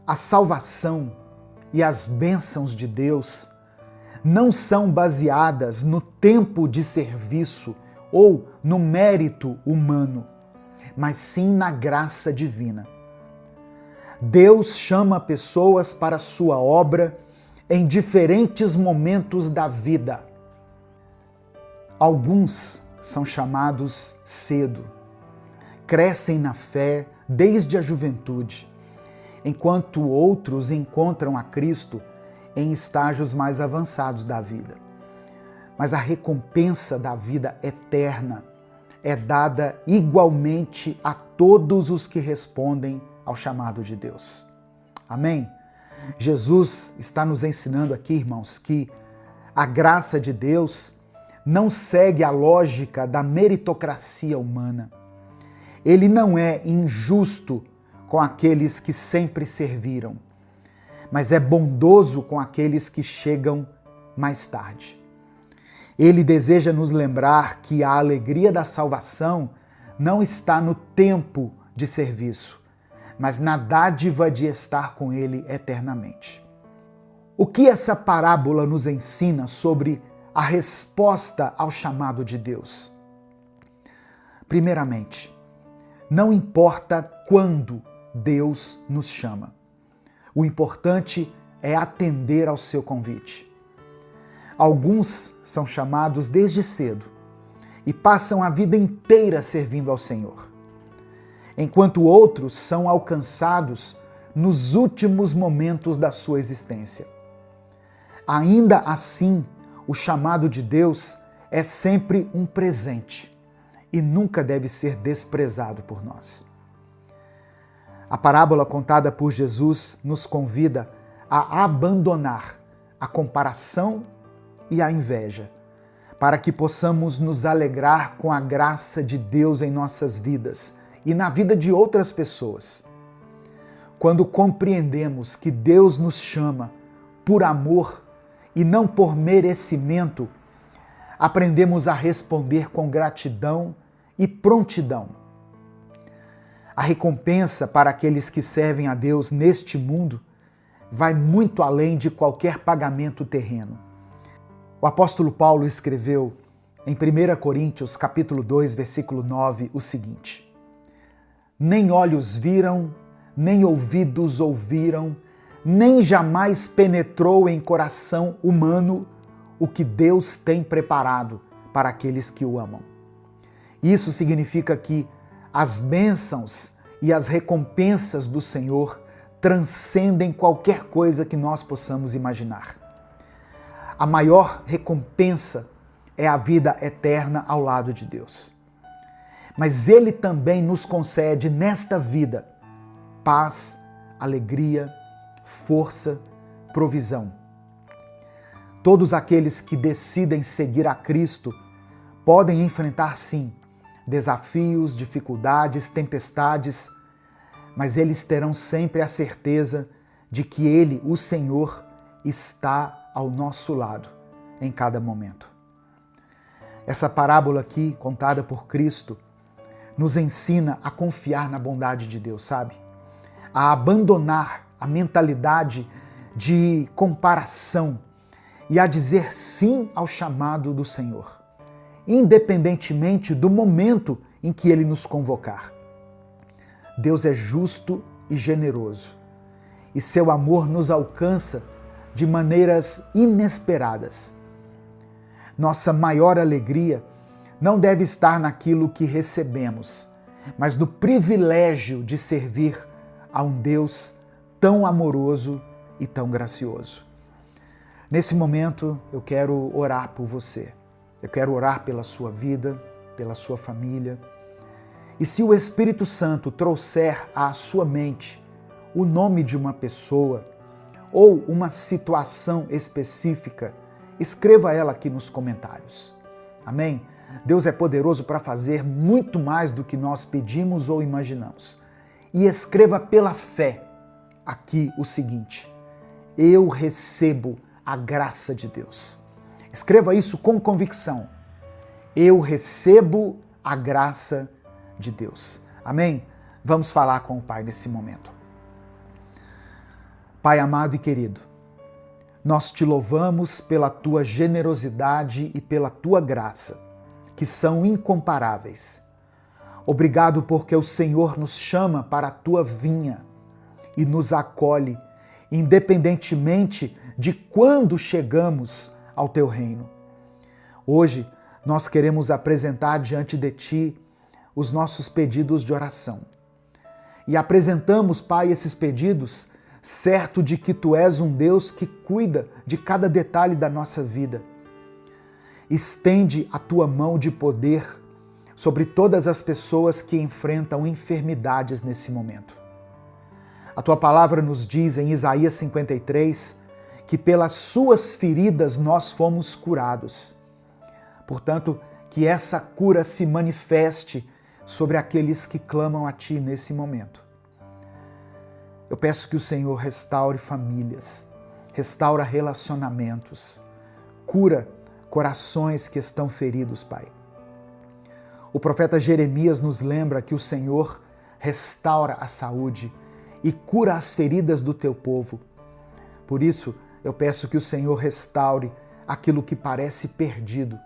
Speaker 1: a salvação e as bênçãos de Deus não são baseadas no tempo de serviço ou no mérito humano, mas sim na graça divina. Deus chama pessoas para a sua obra em diferentes momentos da vida. Alguns são chamados cedo, crescem na fé desde a juventude, enquanto outros encontram a Cristo em estágios mais avançados da vida. Mas a recompensa da vida eterna é dada igualmente a todos os que respondem ao chamado de Deus. Amém? Jesus está nos ensinando aqui, irmãos, que a graça de Deus não segue a lógica da meritocracia humana. Ele não é injusto com aqueles que sempre serviram, mas é bondoso com aqueles que chegam mais tarde. Ele deseja nos lembrar que a alegria da salvação não está no tempo de serviço, mas na dádiva de estar com Ele eternamente. O que essa parábola nos ensina sobre a resposta ao chamado de Deus? Primeiramente, não importa quando Deus nos chama. O importante é atender ao seu convite. Alguns são chamados desde cedo e passam a vida inteira servindo ao Senhor, enquanto outros são alcançados nos últimos momentos da sua existência. Ainda assim, o chamado de Deus é sempre um presente e nunca deve ser desprezado por nós. A parábola contada por Jesus nos convida a abandonar a comparação e a inveja, para que possamos nos alegrar com a graça de Deus em nossas vidas e na vida de outras pessoas. Quando compreendemos que Deus nos chama por amor e não por merecimento, aprendemos a responder com gratidão e prontidão. A recompensa para aqueles que servem a Deus neste mundo vai muito além de qualquer pagamento terreno. O apóstolo Paulo escreveu em 1 Coríntios, capítulo 2, versículo 9, o seguinte: Nem olhos viram, nem ouvidos ouviram, nem jamais penetrou em coração humano o que Deus tem preparado para aqueles que o amam. Isso significa que as bênçãos e as recompensas do Senhor transcendem qualquer coisa que nós possamos imaginar. A maior recompensa é a vida eterna ao lado de Deus. Mas Ele também nos concede nesta vida paz, alegria, força, provisão. Todos aqueles que decidem seguir a Cristo podem enfrentar, sim, desafios, dificuldades, tempestades, mas eles terão sempre a certeza de que Ele, o Senhor, está ao nosso lado em cada momento. Essa parábola aqui, contada por Cristo, nos ensina a confiar na bondade de Deus, sabe? A abandonar a mentalidade de comparação e a dizer sim ao chamado do Senhor, independentemente do momento em que Ele nos convocar. Deus é justo e generoso, e seu amor nos alcança de maneiras inesperadas. Nossa maior alegria não deve estar naquilo que recebemos, mas no privilégio de servir a um Deus tão amoroso e tão gracioso. Nesse momento, eu quero orar por você. Eu quero orar pela sua vida, pela sua família. E se o Espírito Santo trouxer à sua mente o nome de uma pessoa ou uma situação específica, escreva ela aqui nos comentários. Amém? Deus é poderoso para fazer muito mais do que nós pedimos ou imaginamos. E escreva pela fé aqui o seguinte: eu recebo a graça de Deus. Escreva isso com convicção. Eu recebo a graça de Deus. Amém? Vamos falar com o Pai nesse momento. Pai amado e querido, nós te louvamos pela tua generosidade e pela tua graça, que são incomparáveis. Obrigado porque o Senhor nos chama para a tua vinha e nos acolhe, independentemente de quando chegamos ao teu reino. Hoje, nós queremos apresentar diante de ti os nossos pedidos de oração. E apresentamos, Pai, esses pedidos, certo de que tu és um Deus que cuida de cada detalhe da nossa vida. Estende a tua mão de poder sobre todas as pessoas que enfrentam enfermidades nesse momento. A tua palavra nos diz em Isaías 53 que pelas suas feridas nós fomos curados. Portanto, que essa cura se manifeste sobre aqueles que clamam a ti nesse momento. Eu peço que o Senhor restaure famílias, restaura relacionamentos, cura corações que estão feridos, Pai. O profeta Jeremias nos lembra que o Senhor restaura a saúde e cura as feridas do teu povo. Por isso, eu peço que o Senhor restaure aquilo que parece perdido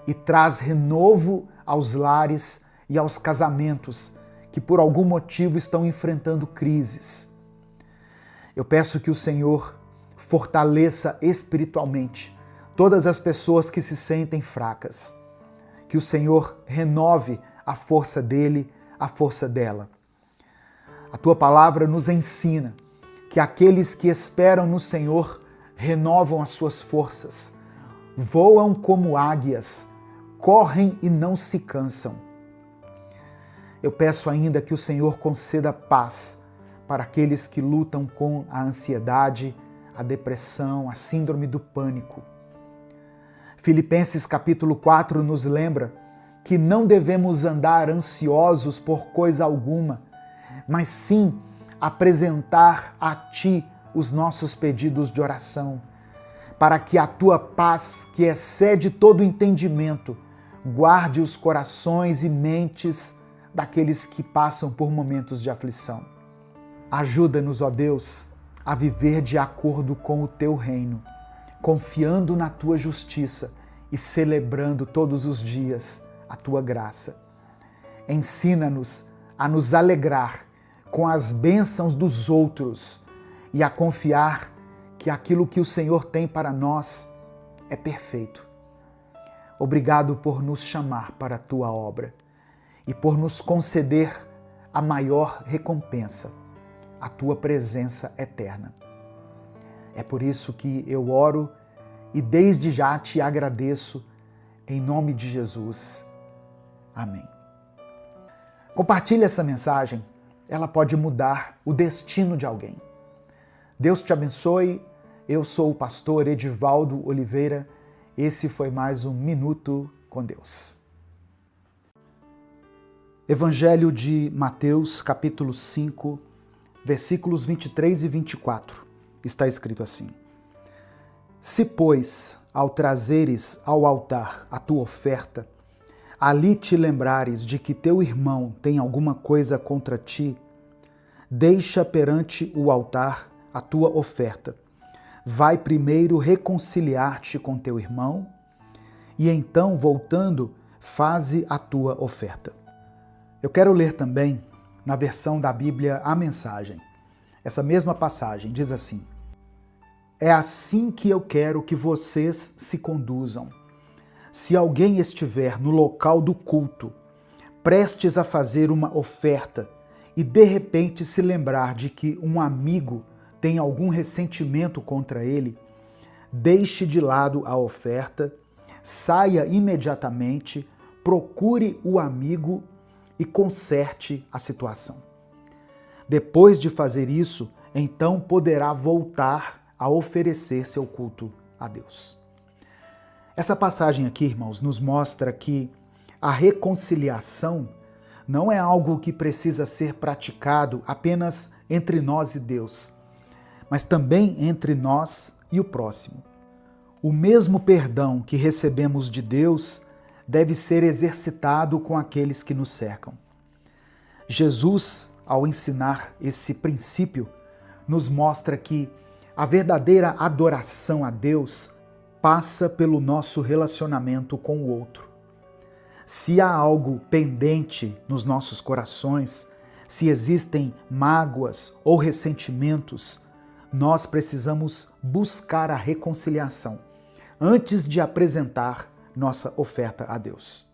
Speaker 1: e traz renovo aos lares e aos casamentos que por algum motivo estão enfrentando crises. Eu peço que o Senhor fortaleça espiritualmente todas as pessoas que se sentem fracas. Que o Senhor renove a força dele, a força dela. A tua palavra nos ensina que aqueles que esperam no Senhor renovam as suas forças, voam como águias, correm e não se cansam. Eu peço ainda que o Senhor conceda paz para aqueles que lutam com a ansiedade, a depressão, a síndrome do pânico. Filipenses capítulo 4 nos lembra que não devemos andar ansiosos por coisa alguma, mas sim apresentar a Ti os nossos pedidos de oração, para que a Tua paz, que excede todo entendimento, guarde os corações e mentes daqueles que passam por momentos de aflição. Ajuda-nos, ó Deus, a viver de acordo com o Teu reino, confiando na Tua justiça e celebrando todos os dias a Tua graça. Ensina-nos a nos alegrar com as bênçãos dos outros e a confiar que aquilo que o Senhor tem para nós é perfeito. Obrigado por nos chamar para a Tua obra e por nos conceder a maior recompensa, a Tua presença eterna. É por isso que eu oro e desde já Te agradeço, em nome de Jesus. Amém. Compartilhe essa mensagem, ela pode mudar o destino de alguém. Deus te abençoe. Eu sou o pastor Edivaldo Oliveira. Esse foi mais um Minuto com Deus. Evangelho de Mateus, capítulo 5, versículos 23 e 24. Está escrito assim: Se, pois, ao trazeres ao altar a tua oferta, ali te lembrares de que teu irmão tem alguma coisa contra ti, deixa perante o altar a tua oferta. Vai primeiro reconciliar-te com teu irmão e então, voltando, faze a tua oferta. Eu quero ler também na versão da Bíblia A Mensagem. Essa mesma passagem diz assim: É assim que eu quero que vocês se conduzam. Se alguém estiver no local do culto, prestes a fazer uma oferta e de repente se lembrar de que um amigo tem algum ressentimento contra ele, deixe de lado a oferta, saia imediatamente, procure o amigo e conserte a situação. Depois de fazer isso, então poderá voltar a oferecer seu culto a Deus. Essa passagem aqui, irmãos, nos mostra que a reconciliação não é algo que precisa ser praticado apenas entre nós e Deus, mas também entre nós e o próximo. O mesmo perdão que recebemos de Deus deve ser exercitado com aqueles que nos cercam. Jesus, ao ensinar esse princípio, nos mostra que a verdadeira adoração a Deus passa pelo nosso relacionamento com o outro. Se há algo pendente nos nossos corações, se existem mágoas ou ressentimentos, nós precisamos buscar a reconciliação antes de apresentar nossa oferta a Deus.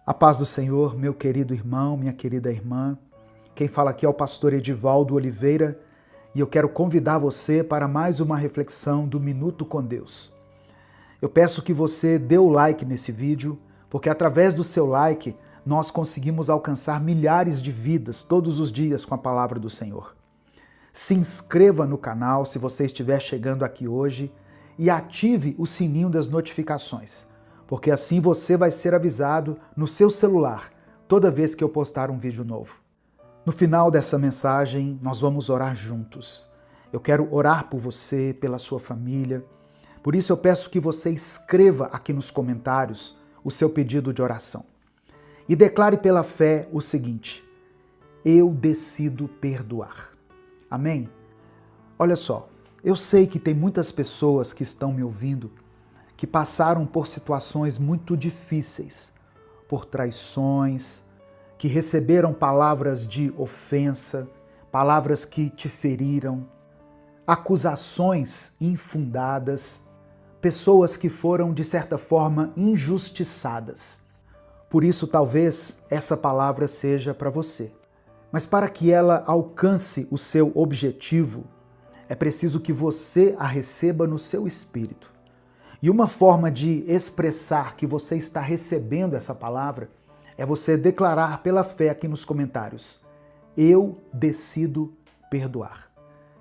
Speaker 1: A paz do Senhor, meu querido irmão, minha querida irmã. Quem fala aqui é o pastor Edivaldo Oliveira e eu quero convidar você para mais uma reflexão do Minuto com Deus. Eu peço que você dê o like nesse vídeo, porque através do seu like nós conseguimos alcançar milhares de vidas todos os dias com a palavra do Senhor. Se inscreva no canal se você estiver chegando aqui hoje e ative o sininho das notificações, porque assim você vai ser avisado no seu celular toda vez que eu postar um vídeo novo. No final dessa mensagem, nós vamos orar juntos. Eu quero orar por você, pela sua família. Por isso eu peço que você escreva aqui nos comentários o seu pedido de oração. E declare pela fé o seguinte: eu decido perdoar. Amém? Olha só, eu sei que tem muitas pessoas que estão me ouvindo que passaram por situações muito difíceis, por traições, que receberam palavras de ofensa, palavras que te feriram. acusações infundadas, pessoas que foram, de certa forma, injustiçadas. Por isso, talvez essa palavra seja para você. Mas para que ela alcance o seu objetivo, é preciso que você a receba no seu espírito. E uma forma de expressar que você está recebendo essa palavra é você declarar pela fé aqui nos comentários: eu decido perdoar.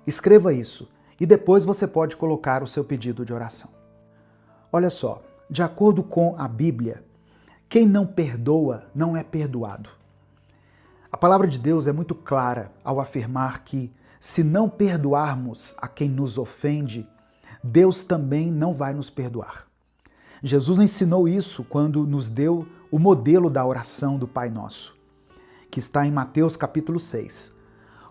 Speaker 1: Escreva isso e depois você pode colocar o seu pedido de oração. Olha só, de acordo com a Bíblia, quem não perdoa não é perdoado. A palavra de Deus é muito clara ao afirmar que, se não perdoarmos a quem nos ofende, Deus também não vai nos perdoar. Jesus ensinou isso quando nos deu o modelo da oração do Pai Nosso, que está em Mateus capítulo 6.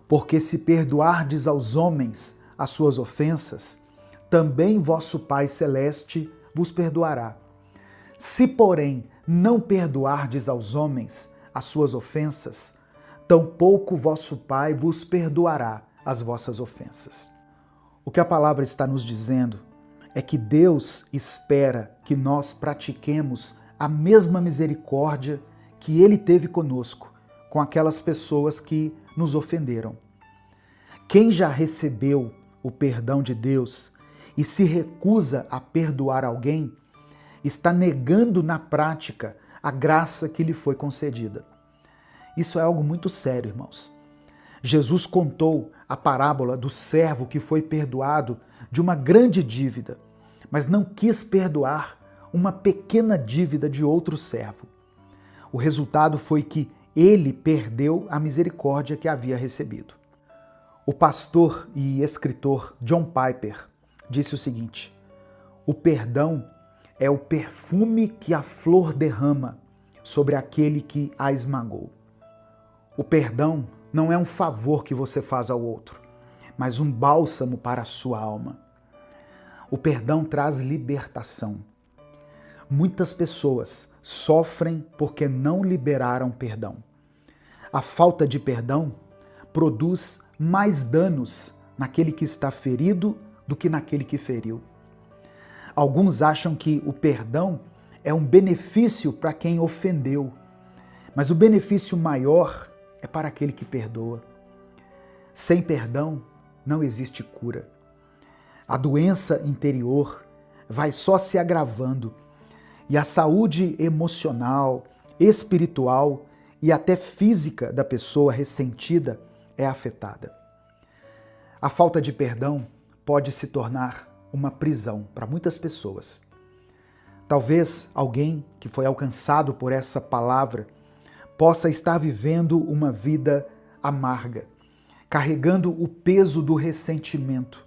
Speaker 1: Porque se perdoardes aos homens as suas ofensas, também vosso Pai Celeste vos perdoará. Se, porém, não perdoardes aos homens as suas ofensas, tampouco vosso Pai vos perdoará as vossas ofensas. O que a palavra está nos dizendo é que Deus espera que nós pratiquemos a mesma misericórdia que Ele teve conosco, com aquelas pessoas que nos ofenderam. Quem já recebeu o perdão de Deus e se recusa a perdoar alguém, está negando na prática a graça que lhe foi concedida. Isso é algo muito sério, irmãos. Jesus contou a parábola do servo que foi perdoado de uma grande dívida, mas não quis perdoar uma pequena dívida de outro servo. O resultado foi que ele perdeu a misericórdia que havia recebido. O pastor e escritor John Piper disse o seguinte: o perdão é o perfume que a flor derrama sobre aquele que a esmagou. O perdão não é um favor que você faz ao outro, mas um bálsamo para a sua alma. O perdão traz libertação. Muitas pessoas sofrem porque não liberaram perdão. A falta de perdão produz mais danos naquele que está ferido do que naquele que feriu. Alguns acham que o perdão é um benefício para quem ofendeu, mas o benefício maior é para aquele que perdoa. Sem perdão não existe cura. A doença interior vai só se agravando e a saúde emocional, espiritual e até física da pessoa ressentida é afetada. A falta de perdão pode se tornar uma prisão para muitas pessoas. Talvez alguém que foi alcançado por essa palavra possa estar vivendo uma vida amarga, carregando o peso do ressentimento,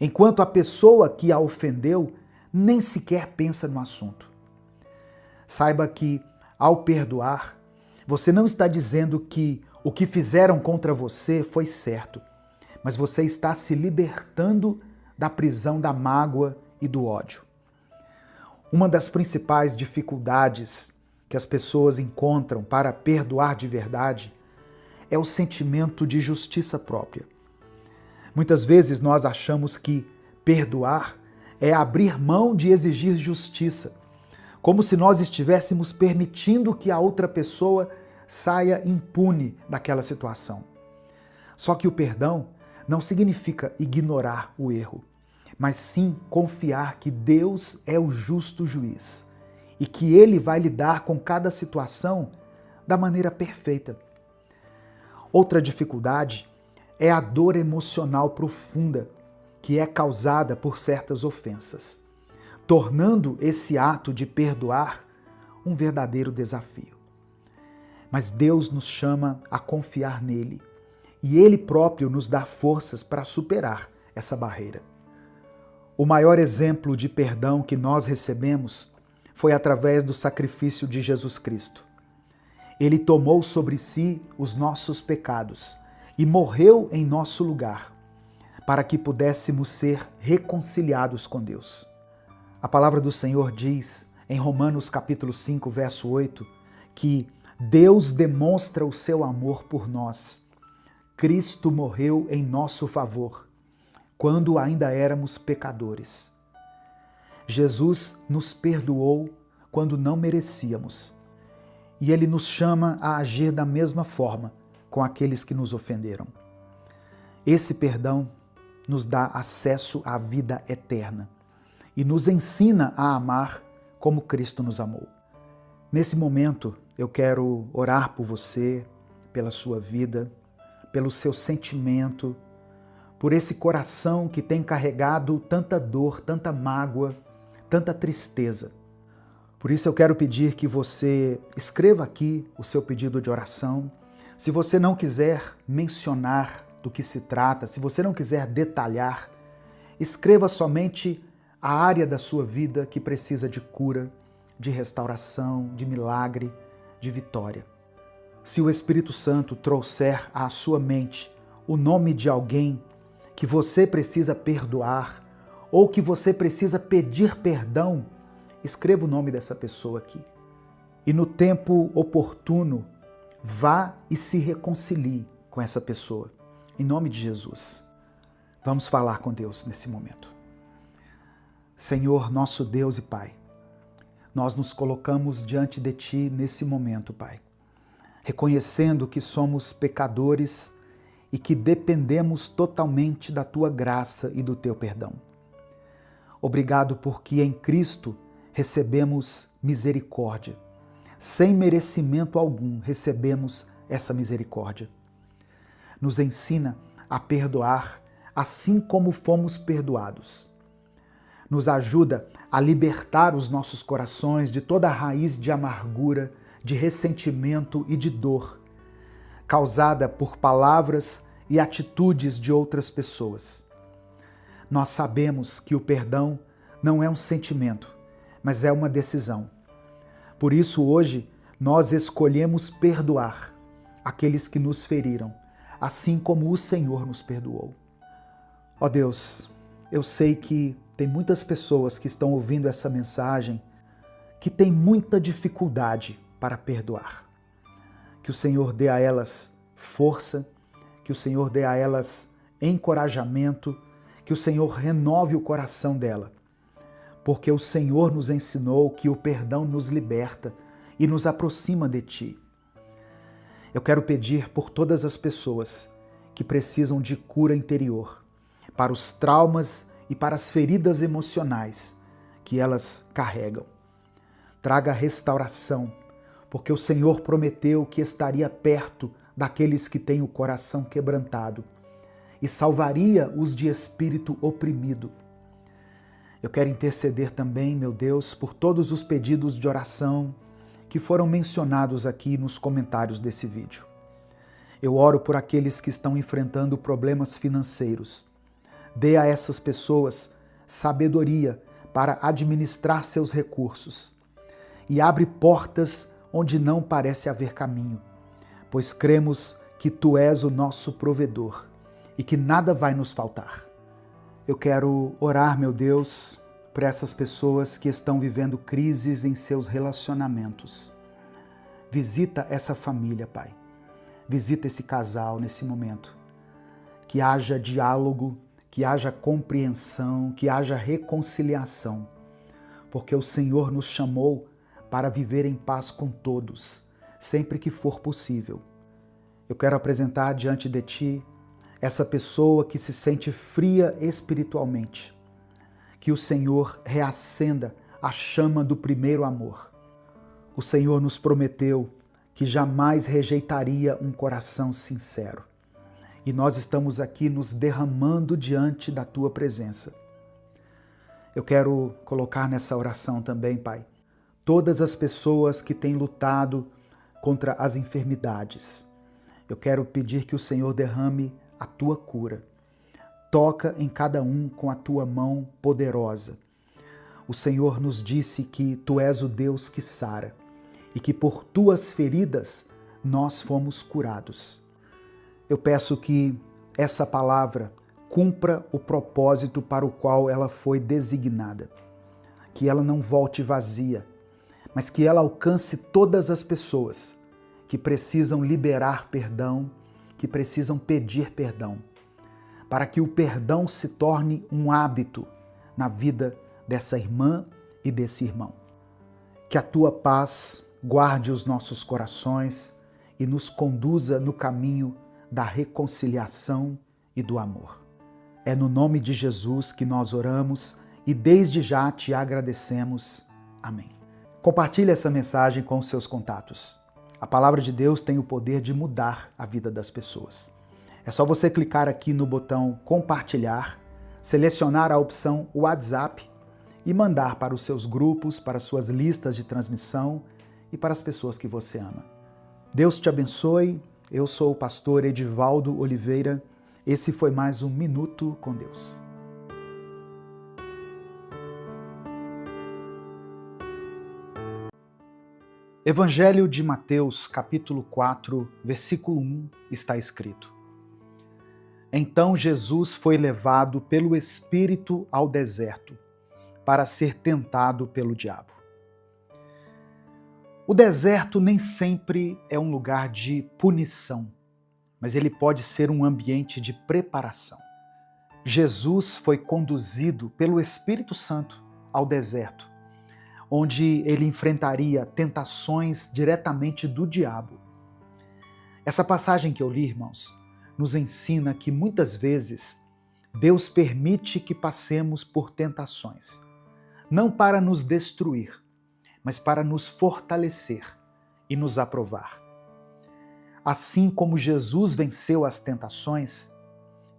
Speaker 1: enquanto a pessoa que a ofendeu nem sequer pensa no assunto. Saiba que, ao perdoar, você não está dizendo que o que fizeram contra você foi certo, mas você está se libertando da prisão da mágoa e do ódio. Uma das principais dificuldades que as pessoas encontram para perdoar de verdade é o sentimento de justiça própria. Muitas vezes nós achamos que perdoar é abrir mão de exigir justiça, como se nós estivéssemos permitindo que a outra pessoa saia impune daquela situação. Só que o perdão não significa ignorar o erro, mas sim confiar que Deus é o justo juiz e que Ele vai lidar com cada situação da maneira perfeita. Outra dificuldade é a dor emocional profunda que é causada por certas ofensas, tornando esse ato de perdoar um verdadeiro desafio. Mas Deus nos chama a confiar nele e Ele próprio nos dá forças para superar essa barreira. O maior exemplo de perdão que nós recebemos foi através do sacrifício de Jesus Cristo. Ele tomou sobre si os nossos pecados e morreu em nosso lugar, para que pudéssemos ser reconciliados com Deus. A palavra do Senhor diz, em Romanos capítulo 5, verso 8, que Deus demonstra o seu amor por nós. Cristo morreu em nosso favor, quando ainda éramos pecadores. Jesus nos perdoou quando não merecíamos. E Ele nos chama a agir da mesma forma com aqueles que nos ofenderam. Esse perdão nos dá acesso à vida eterna e nos ensina a amar como Cristo nos amou. Nesse momento, eu quero orar por você, pela sua vida, pelo seu sentimento, por esse coração que tem carregado tanta dor, tanta mágoa, tanta tristeza. Por isso eu quero pedir que você escreva aqui o seu pedido de oração. Se você não quiser mencionar do que se trata, se você não quiser detalhar, escreva somente a área da sua vida que precisa de cura, de restauração, de milagre, de vitória. Se o Espírito Santo trouxer à sua mente o nome de alguém que você precisa perdoar ou que você precisa pedir perdão, escreva o nome dessa pessoa aqui. E no tempo oportuno, vá e se reconcilie com essa pessoa. Em nome de Jesus. Vamos falar com Deus nesse momento. Senhor, nosso Deus e Pai, nós nos colocamos diante de Ti nesse momento, Pai, reconhecendo que somos pecadores e que dependemos totalmente da Tua graça e do Teu perdão. Obrigado porque em Cristo recebemos misericórdia. Sem merecimento algum, recebemos essa misericórdia. Nos ensina a perdoar assim como fomos perdoados. Nos ajuda a libertar os nossos corações de toda a raiz de amargura, de ressentimento e de dor, causada por palavras e atitudes de outras pessoas. Nós sabemos que o perdão não é um sentimento, mas é uma decisão. Por isso, hoje, nós escolhemos perdoar aqueles que nos feriram, assim como o Senhor nos perdoou. Ó Deus, eu sei que tem muitas pessoas que estão ouvindo essa mensagem que têm muita dificuldade para perdoar. Que o Senhor dê a elas força, que o Senhor dê a elas encorajamento, que o Senhor renove o coração dela, porque o Senhor nos ensinou que o perdão nos liberta e nos aproxima de Ti. Eu quero pedir por todas as pessoas que precisam de cura interior, para os traumas e para as feridas emocionais que elas carregam. Traga restauração, porque o Senhor prometeu que estaria perto daqueles que têm o coração quebrantado e salvaria os de espírito oprimido. Eu quero interceder também, meu Deus, por todos os pedidos de oração que foram mencionados aqui nos comentários desse vídeo. Eu oro por aqueles que estão enfrentando problemas financeiros. Dê a essas pessoas sabedoria para administrar seus recursos e abre portas onde não parece haver caminho, pois cremos que Tu és o nosso provedor e que nada vai nos faltar. Eu quero orar, meu Deus, por essas pessoas que estão vivendo crises em seus relacionamentos. Visita essa família, Pai. Visita esse casal nesse momento. Que haja diálogo, que haja compreensão, que haja reconciliação, porque o Senhor nos chamou para viver em paz com todos, sempre que for possível. Eu quero apresentar diante de Ti essa pessoa que se sente fria espiritualmente. Que o Senhor reacenda a chama do primeiro amor. O Senhor nos prometeu que jamais rejeitaria um coração sincero. E nós estamos aqui nos derramando diante da Tua presença. Eu quero colocar nessa oração também, Pai, todas as pessoas que têm lutado contra as enfermidades. Eu quero pedir que o Senhor derrame a Tua cura. Toca em cada um com a Tua mão poderosa. O Senhor nos disse que Tu és o Deus que sara e que por Tuas feridas nós fomos curados. Eu peço que essa palavra cumpra o propósito para o qual ela foi designada. Que ela não volte vazia, mas que ela alcance todas as pessoas que precisam liberar perdão, que precisam pedir perdão, para que o perdão se torne um hábito na vida dessa irmã e desse irmão. Que a tua paz guarde os nossos corações e nos conduza no caminho da reconciliação e do amor. É no nome de Jesus que nós oramos e desde já te agradecemos. Amém. Compartilhe essa mensagem com os seus contatos. A palavra de Deus tem o poder de mudar a vida das pessoas. É só você clicar aqui no botão compartilhar, selecionar a opção WhatsApp e mandar para os seus grupos, para as suas listas de transmissão e para as pessoas que você ama. Deus te abençoe. Eu sou o pastor Edivaldo Oliveira. Esse foi mais um Minuto com Deus. Evangelho de Mateus, capítulo 4, versículo 1, está escrito: Então Jesus foi levado pelo Espírito ao deserto, para ser tentado pelo diabo. O deserto nem sempre é um lugar de punição, mas ele pode ser um ambiente de preparação. Jesus foi conduzido pelo Espírito Santo ao deserto, onde ele enfrentaria tentações diretamente do diabo. Essa passagem que eu li, irmãos, nos ensina que muitas vezes Deus permite que passemos por tentações, não para nos destruir, mas para nos fortalecer e nos aprovar. Assim como Jesus venceu as tentações,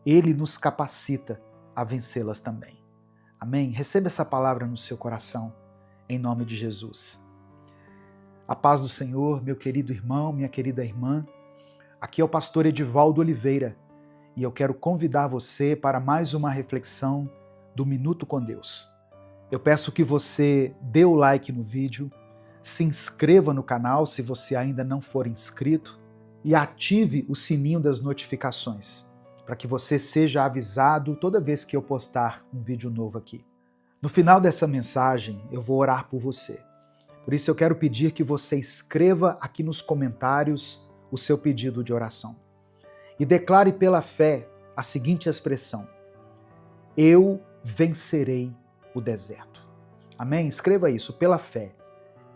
Speaker 1: Ele nos capacita a vencê-las também. Amém? Receba essa palavra no seu coração, em nome de Jesus. A paz do Senhor, meu querido irmão, minha querida irmã. Aqui é o pastor Edivaldo Oliveira e eu quero convidar você para mais uma reflexão do Minuto com Deus. Eu peço que você dê o like no vídeo, se inscreva no canal se você ainda não for inscrito e ative o sininho das notificações, para que você seja avisado toda vez que eu postar um vídeo novo aqui. No final dessa mensagem, eu vou orar por você. Por isso eu quero pedir que você escreva aqui nos comentários o seu pedido de oração. E declare pela fé a seguinte expressão: eu vencerei o deserto. Amém? Escreva isso, pela fé.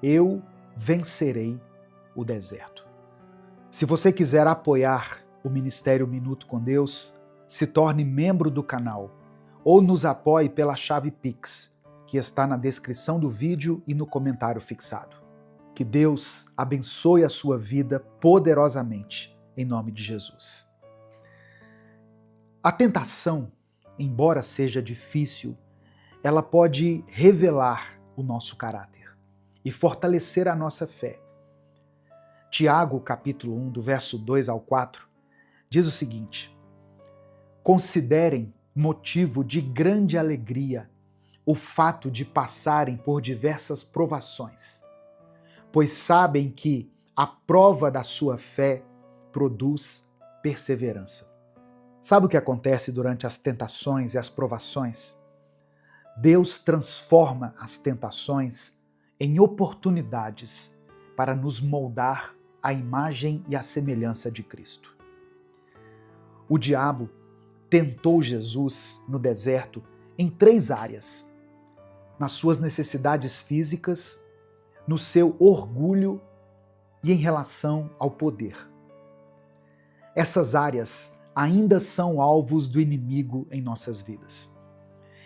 Speaker 1: Eu vencerei o deserto. Se você quiser apoiar o Ministério Minuto com Deus, se torne membro do canal ou nos apoie pela chave Pix, que está na descrição do vídeo e no comentário fixado. Que Deus abençoe a sua vida poderosamente, em nome de Jesus. A tentação, embora seja difícil, ela pode revelar o nosso caráter e fortalecer a nossa fé. Tiago, capítulo 1, do verso 2 ao 4, diz o seguinte: considerem motivo de grande alegria o fato de passarem por diversas provações, pois sabem que a prova da sua fé produz perseverança. Sabe o que acontece durante as tentações e as provações? Deus transforma as tentações em oportunidades para nos moldar à imagem e à semelhança de Cristo. O diabo tentou Jesus no deserto em 3 áreas: nas suas necessidades físicas, no seu orgulho e em relação ao poder. Essas áreas ainda são alvos do inimigo em nossas vidas.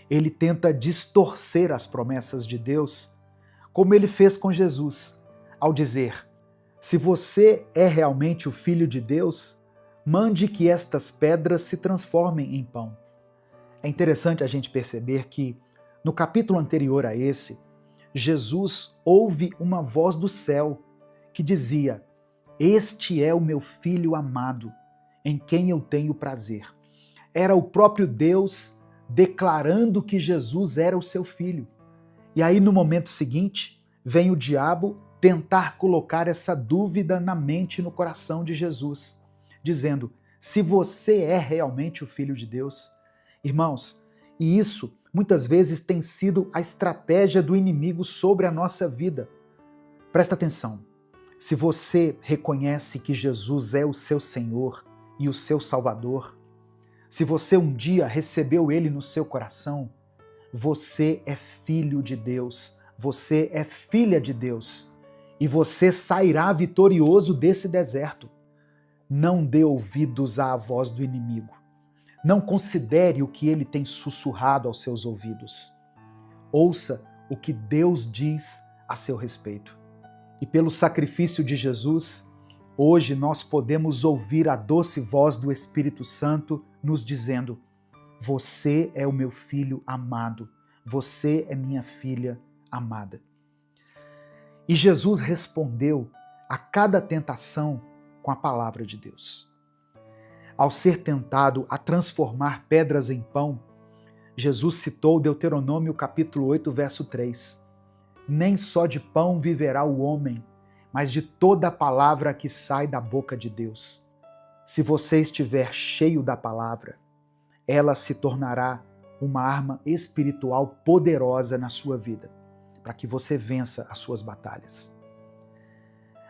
Speaker 1: Ele tenta distorcer as promessas de Deus, como ele fez com Jesus, ao dizer: se você é realmente o Filho de Deus, mande que estas pedras se transformem em pão. É interessante a gente perceber que, no capítulo anterior a esse, Jesus ouve uma voz do céu que dizia: este é o meu Filho amado, em quem eu tenho prazer. Era o próprio Deus declarando que Jesus era o seu Filho. E aí, no momento seguinte, vem o diabo tentar colocar essa dúvida na mente e no coração de Jesus, dizendo: se você é realmente o Filho de Deus. Irmãos, e isso muitas vezes tem sido a estratégia do inimigo sobre a nossa vida. Presta atenção, se você reconhece que Jesus é o seu Senhor e o seu Salvador, Se você um dia recebeu ele no seu coração, você é filho de Deus, você é filha de Deus e você sairá vitorioso desse deserto. Não dê ouvidos à voz do inimigo. Não considere o que ele tem sussurrado aos seus ouvidos. Ouça o que Deus diz a seu respeito. E pelo sacrifício de Jesus, hoje nós podemos ouvir a doce voz do Espírito Santo nos dizendo: você é o meu filho amado, você é minha filha amada. E Jesus respondeu a cada tentação com a palavra de Deus. Ao ser tentado a transformar pedras em pão, Jesus citou Deuteronômio capítulo 8, verso 3. Nem só de pão viverá o homem, mas de toda a palavra que sai da boca de Deus. Se você estiver cheio da palavra, ela se tornará uma arma espiritual poderosa na sua vida, para que você vença as suas batalhas.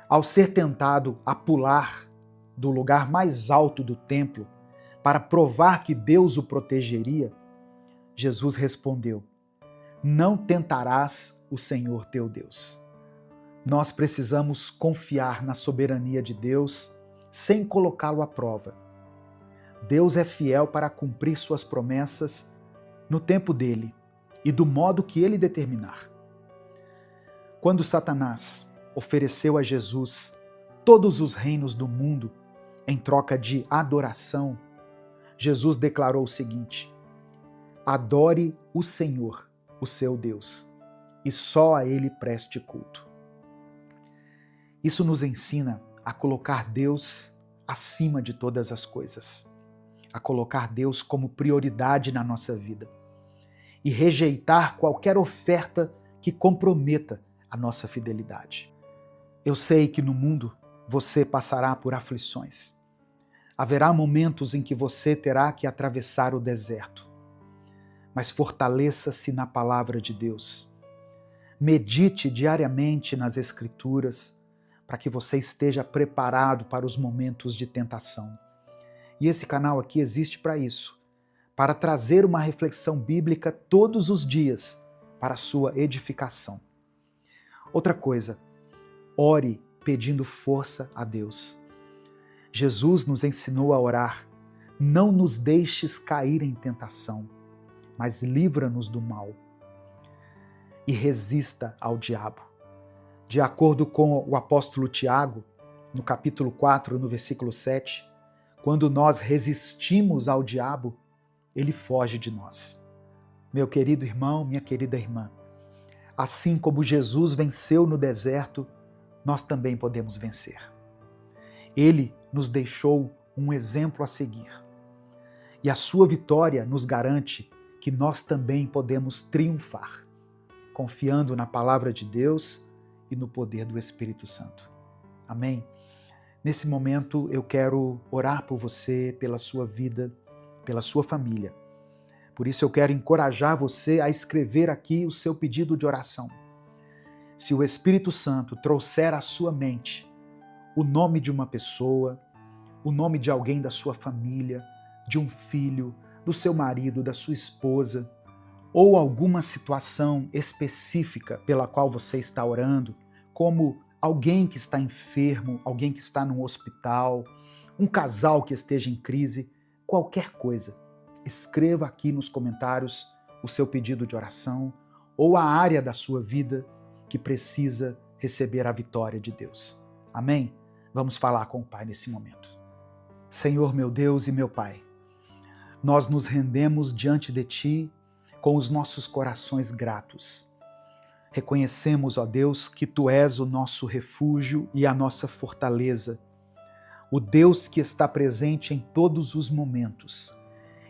Speaker 1: Ao ser tentado a pular do lugar mais alto do templo para provar que Deus o protegeria, Jesus respondeu: não tentarás o Senhor teu Deus. Nós precisamos confiar na soberania de Deus sem colocá-lo à prova. Deus é fiel para cumprir suas promessas no tempo dele e do modo que ele determinar. Quando Satanás ofereceu a Jesus todos os reinos do mundo em troca de adoração, Jesus declarou o seguinte: adore o Senhor, o seu Deus, e só a ele preste culto. Isso nos ensina a colocar Deus acima de todas as coisas, a colocar Deus como prioridade na nossa vida e rejeitar qualquer oferta que comprometa a nossa fidelidade. Eu sei que no mundo você passará por aflições. Haverá momentos em que você terá que atravessar o deserto. Mas fortaleça-se na palavra de Deus. Medite diariamente nas Escrituras para que você esteja preparado para os momentos de tentação. E esse canal aqui existe para isso, para trazer uma reflexão bíblica todos os dias para a sua edificação. Outra coisa, ore pedindo força a Deus. Jesus nos ensinou a orar: não nos deixes cair em tentação, mas livra-nos do mal. E resista ao diabo. De acordo com o apóstolo Tiago, no capítulo 4, no versículo 7, quando nós resistimos ao diabo, ele foge de nós. Meu querido irmão, minha querida irmã, assim como Jesus venceu no deserto, nós também podemos vencer. Ele nos deixou um exemplo a seguir. E a sua vitória nos garante que nós também podemos triunfar, confiando na palavra de Deus e no poder do Espírito Santo. Amém? Nesse momento eu quero orar por você, pela sua vida, pela sua família. Por isso eu quero encorajar você a escrever aqui o seu pedido de oração. Se o Espírito Santo trouxer à sua mente o nome de uma pessoa, o nome de alguém da sua família, de um filho, do seu marido, da sua esposa, ou alguma situação específica pela qual você está orando, como alguém que está enfermo, alguém que está num hospital, um casal que esteja em crise, qualquer coisa, escreva aqui nos comentários o seu pedido de oração ou a área da sua vida que precisa receber a vitória de Deus. Amém? Vamos falar com o Pai nesse momento. Senhor, meu Deus e meu Pai, nós nos rendemos diante de Ti com os nossos corações gratos. Reconhecemos, ó Deus, que Tu és o nosso refúgio e a nossa fortaleza, o Deus que está presente em todos os momentos,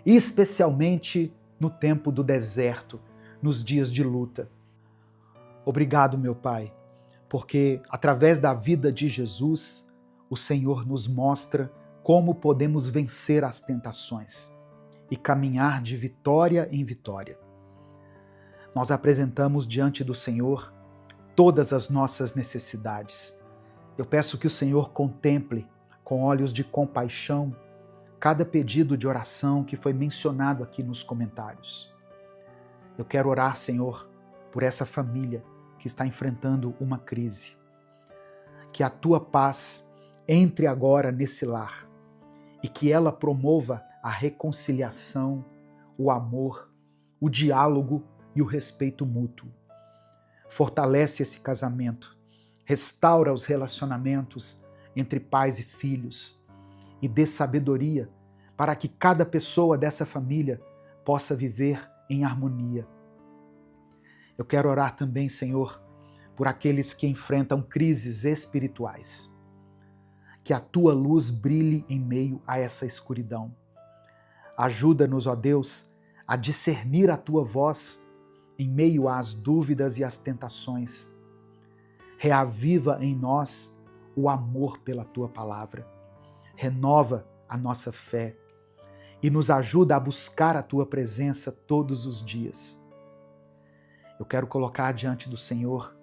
Speaker 1: e especialmente no tempo do deserto, nos dias de luta. Obrigado, meu Pai, porque através da vida de Jesus, o Senhor nos mostra como podemos vencer as tentações e caminhar de vitória em vitória. Nós apresentamos diante do Senhor todas as nossas necessidades. Eu peço que o Senhor contemple com olhos de compaixão cada pedido de oração que foi mencionado aqui nos comentários. Eu quero orar, Senhor, por essa família que está enfrentando uma crise. Que a tua paz entre agora nesse lar e que ela promova a reconciliação, o amor, o diálogo e o respeito mútuo. Fortalece esse casamento, restaura os relacionamentos entre pais e filhos e dê sabedoria para que cada pessoa dessa família possa viver em harmonia. Eu quero orar também, Senhor, por aqueles que enfrentam crises espirituais. Que a tua luz brilhe em meio a essa escuridão. Ajuda-nos, ó Deus, a discernir a tua voz em meio às dúvidas e às tentações. Reaviva em nós o amor pela tua palavra. Renova a nossa fé e nos ajuda a buscar a tua presença todos os dias. Eu quero colocar diante do Senhor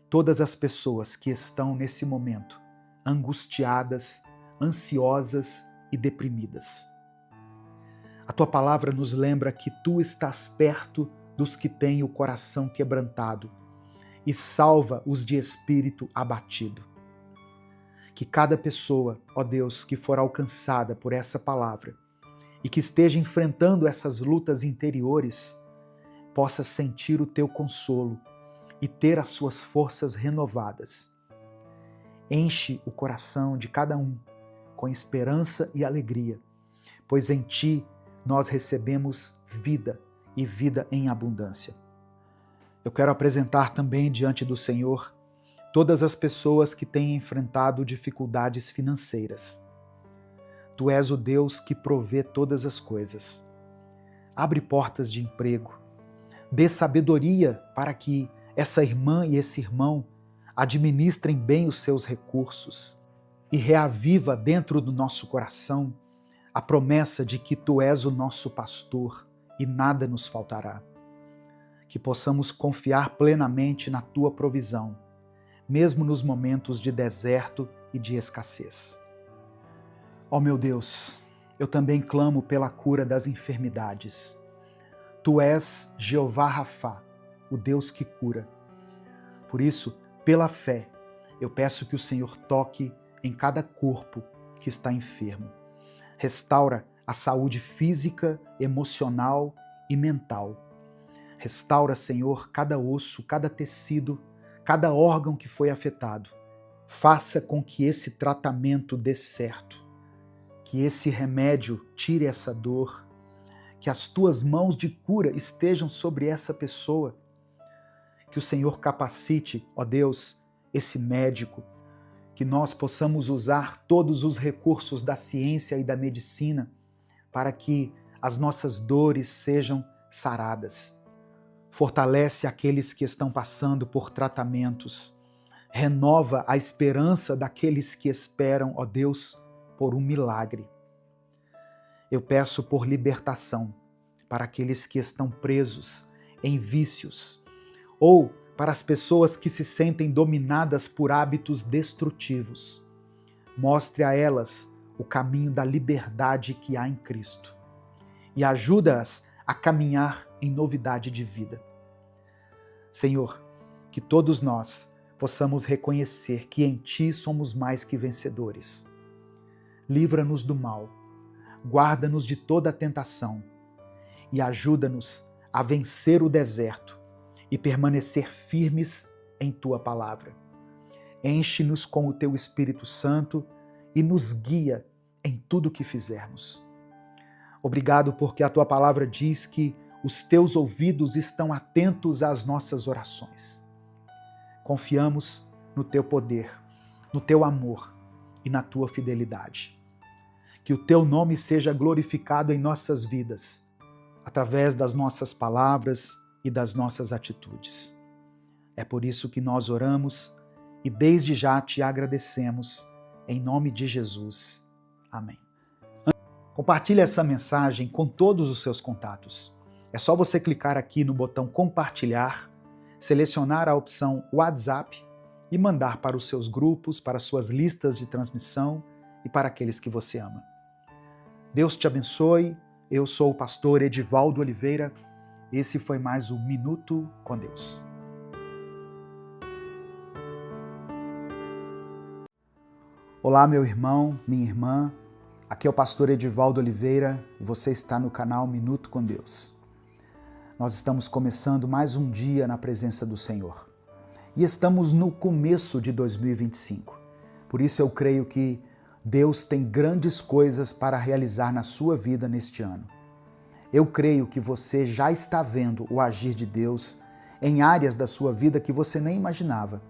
Speaker 1: todas as pessoas que estão nesse momento angustiadas, ansiosas e deprimidas. A tua palavra nos lembra que tu estás perto dos que têm o coração quebrantado e salva os de espírito abatido. Que cada pessoa, ó Deus, que for alcançada por essa palavra e que esteja enfrentando essas lutas interiores, possa sentir o teu consolo e ter as suas forças renovadas. Enche o coração de cada um com esperança e alegria, pois em ti nós recebemos vida e vida em abundância. Eu quero apresentar também diante do Senhor todas as pessoas que têm enfrentado dificuldades financeiras. Tu és o Deus que provê todas as coisas. Abre portas de emprego. Dê sabedoria para que essa irmã e esse irmão administrem bem os seus recursos e reaviva dentro do nosso coração a promessa de que tu és o nosso pastor e nada nos faltará. Que possamos confiar plenamente na tua provisão, mesmo nos momentos de deserto e de escassez. Ó meu Deus, eu também clamo pela cura das enfermidades. Tu és Jeová Rafá, o Deus que cura. Por isso, pela fé, eu peço que o Senhor toque em cada corpo que está enfermo. Restaura a saúde física, emocional e mental. Restaura, Senhor, cada osso, cada tecido, cada órgão que foi afetado. Faça com que esse tratamento dê certo, que esse remédio tire essa dor, que as tuas mãos de cura estejam sobre essa pessoa, que o Senhor capacite, ó Deus, esse médico, que nós possamos usar todos os recursos da ciência e da medicina para que as nossas dores sejam saradas. Fortalece aqueles que estão passando por tratamentos. Renova a esperança daqueles que esperam, ó Deus, por um milagre. Eu peço por libertação para aqueles que estão presos em vícios ou para as pessoas que se sentem dominadas por hábitos destrutivos. Mostre a elas o caminho da liberdade que há em Cristo e ajuda-as a caminhar em novidade de vida. Senhor, que todos nós possamos reconhecer que em Ti somos mais que vencedores. Livra-nos do mal, guarda-nos de toda a tentação e ajuda-nos a vencer o deserto e permanecer firmes em Tua palavra. Enche-nos com o Teu Espírito Santo e nos guia em tudo o que fizermos. Obrigado porque a Tua palavra diz que os Teus ouvidos estão atentos às nossas orações. Confiamos no Teu poder, no Teu amor e na Tua fidelidade. Que o Teu nome seja glorificado em nossas vidas, através das nossas palavras e das nossas atitudes. É por isso que nós oramos e desde já Te agradecemos, em nome de Jesus. Amém. Compartilhe essa mensagem com todos os seus contatos. É só você clicar aqui no botão compartilhar, selecionar a opção WhatsApp e mandar para os seus grupos, para suas listas de transmissão e para aqueles que você ama. Deus te abençoe. Eu sou o pastor Edivaldo Oliveira. Esse foi mais um Minuto com Deus. Olá, meu irmão, minha irmã. Aqui é o pastor Edivaldo Oliveira e você está no canal Minuto com Deus. Nós estamos começando mais um dia na presença do Senhor. E estamos no começo de 2025. Por isso eu creio que Deus tem grandes coisas para realizar na sua vida neste ano. Eu creio que você já está vendo o agir de Deus em áreas da sua vida que você nem imaginava,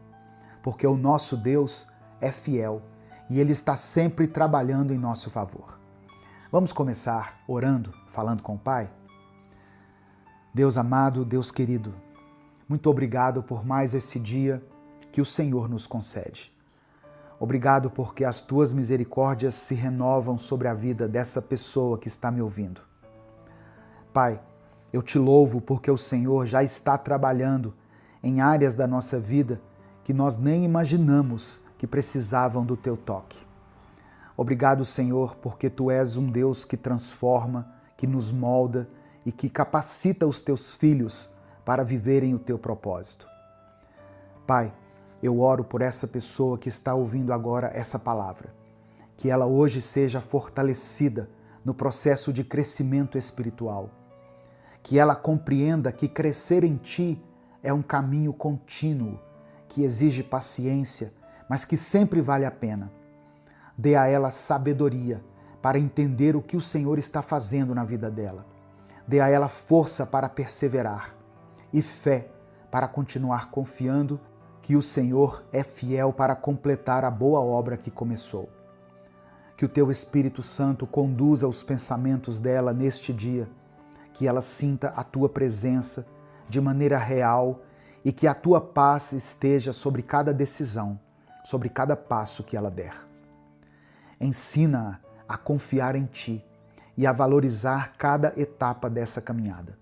Speaker 1: porque o nosso Deus é fiel e Ele está sempre trabalhando em nosso favor. Vamos começar orando, falando com o Pai? Deus amado, Deus querido, muito obrigado por mais esse dia que o Senhor nos concede. Obrigado porque as Tuas misericórdias se renovam sobre a vida dessa pessoa que está me ouvindo. Pai, eu te louvo porque o Senhor já está trabalhando em áreas da nossa vida que nós nem imaginamos que precisavam do Teu toque. Obrigado, Senhor, porque Tu és um Deus que transforma, que nos molda e que capacita os Teus filhos para viverem o Teu propósito. Pai, eu oro por essa pessoa que está ouvindo agora essa palavra, que ela hoje seja fortalecida no processo de crescimento espiritual, que ela compreenda que crescer em Ti é um caminho contínuo, que exige paciência, mas que sempre vale a pena. Dê a ela sabedoria para entender o que o Senhor está fazendo na vida dela. Dê a ela força para perseverar e fé para continuar confiando que o Senhor é fiel para completar a boa obra que começou. Que o Teu Espírito Santo conduza os pensamentos dela neste dia, que ela sinta a Tua presença de maneira real e que a Tua paz esteja sobre cada decisão, sobre cada passo que ela der. Ensina-a a confiar em Ti e a valorizar cada etapa dessa caminhada.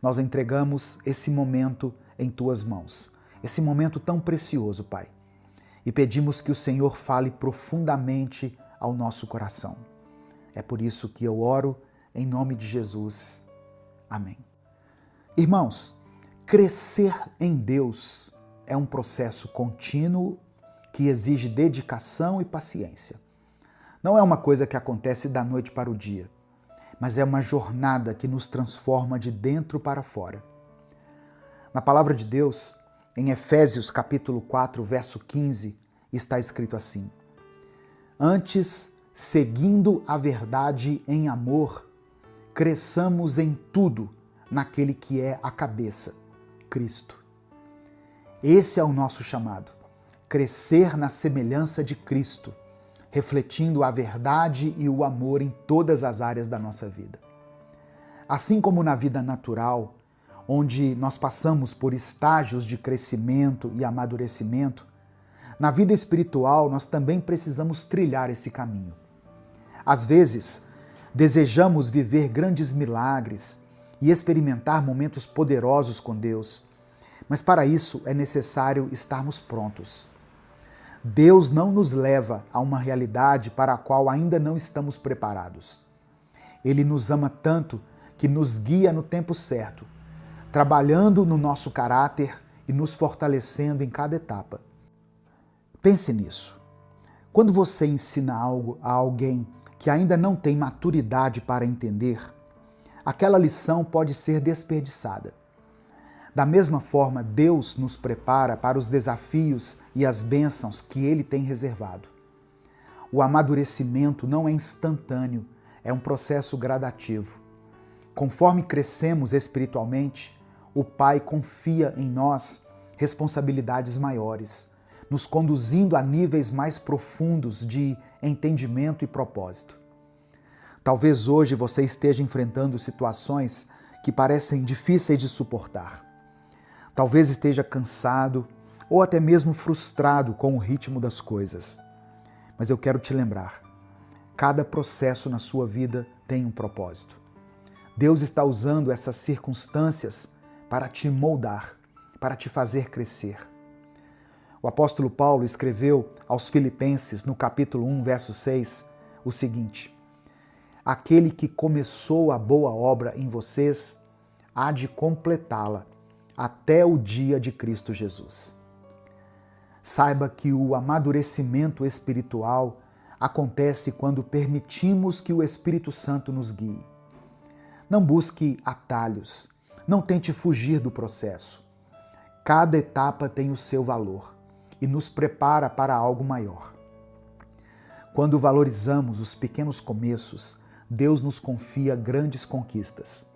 Speaker 1: Nós entregamos esse momento em Tuas mãos, esse momento tão precioso, Pai, e pedimos que o Senhor fale profundamente ao nosso coração. É por isso que eu oro em nome de Jesus. Amém. Irmãos, crescer em Deus é um processo contínuo que exige dedicação e paciência. Não é uma coisa que acontece da noite para o dia, mas é uma jornada que nos transforma de dentro para fora. Na palavra de Deus, em Efésios capítulo 4, verso 15, está escrito assim: Antes, seguindo a verdade em amor, cresçamos em tudo naquele que é a cabeça, Cristo. Esse é o nosso chamado, crescer na semelhança de Cristo, refletindo a verdade e o amor em todas as áreas da nossa vida. Assim como na vida natural, onde nós passamos por estágios de crescimento e amadurecimento, na vida espiritual nós também precisamos trilhar esse caminho. Às vezes, desejamos viver grandes milagres e experimentar momentos poderosos com Deus, mas para isso é necessário estarmos prontos. Deus não nos leva a uma realidade para a qual ainda não estamos preparados. Ele nos ama tanto que nos guia no tempo certo, trabalhando no nosso caráter e nos fortalecendo em cada etapa. Pense nisso. Quando você ensina algo a alguém que ainda não tem maturidade para entender, aquela lição pode ser desperdiçada. Da mesma forma, Deus nos prepara para os desafios e as bênçãos que Ele tem reservado. O amadurecimento não é instantâneo, é um processo gradativo. Conforme crescemos espiritualmente, o Pai confia em nós responsabilidades maiores, nos conduzindo a níveis mais profundos de entendimento e propósito. Talvez hoje você esteja enfrentando situações que parecem difíceis de suportar. Talvez esteja cansado ou até mesmo frustrado com o ritmo das coisas. Mas eu quero te lembrar, cada processo na sua vida tem um propósito. Deus está usando essas circunstâncias para te moldar, para te fazer crescer. O apóstolo Paulo escreveu aos Filipenses, no capítulo 1, verso 6, o seguinte: aquele que começou a boa obra em vocês há de completá-la até o dia de Cristo Jesus. Saiba que o amadurecimento espiritual acontece quando permitimos que o Espírito Santo nos guie. Não busque atalhos, não tente fugir do processo. Cada etapa tem o seu valor e nos prepara para algo maior. Quando valorizamos os pequenos começos, Deus nos confia grandes conquistas.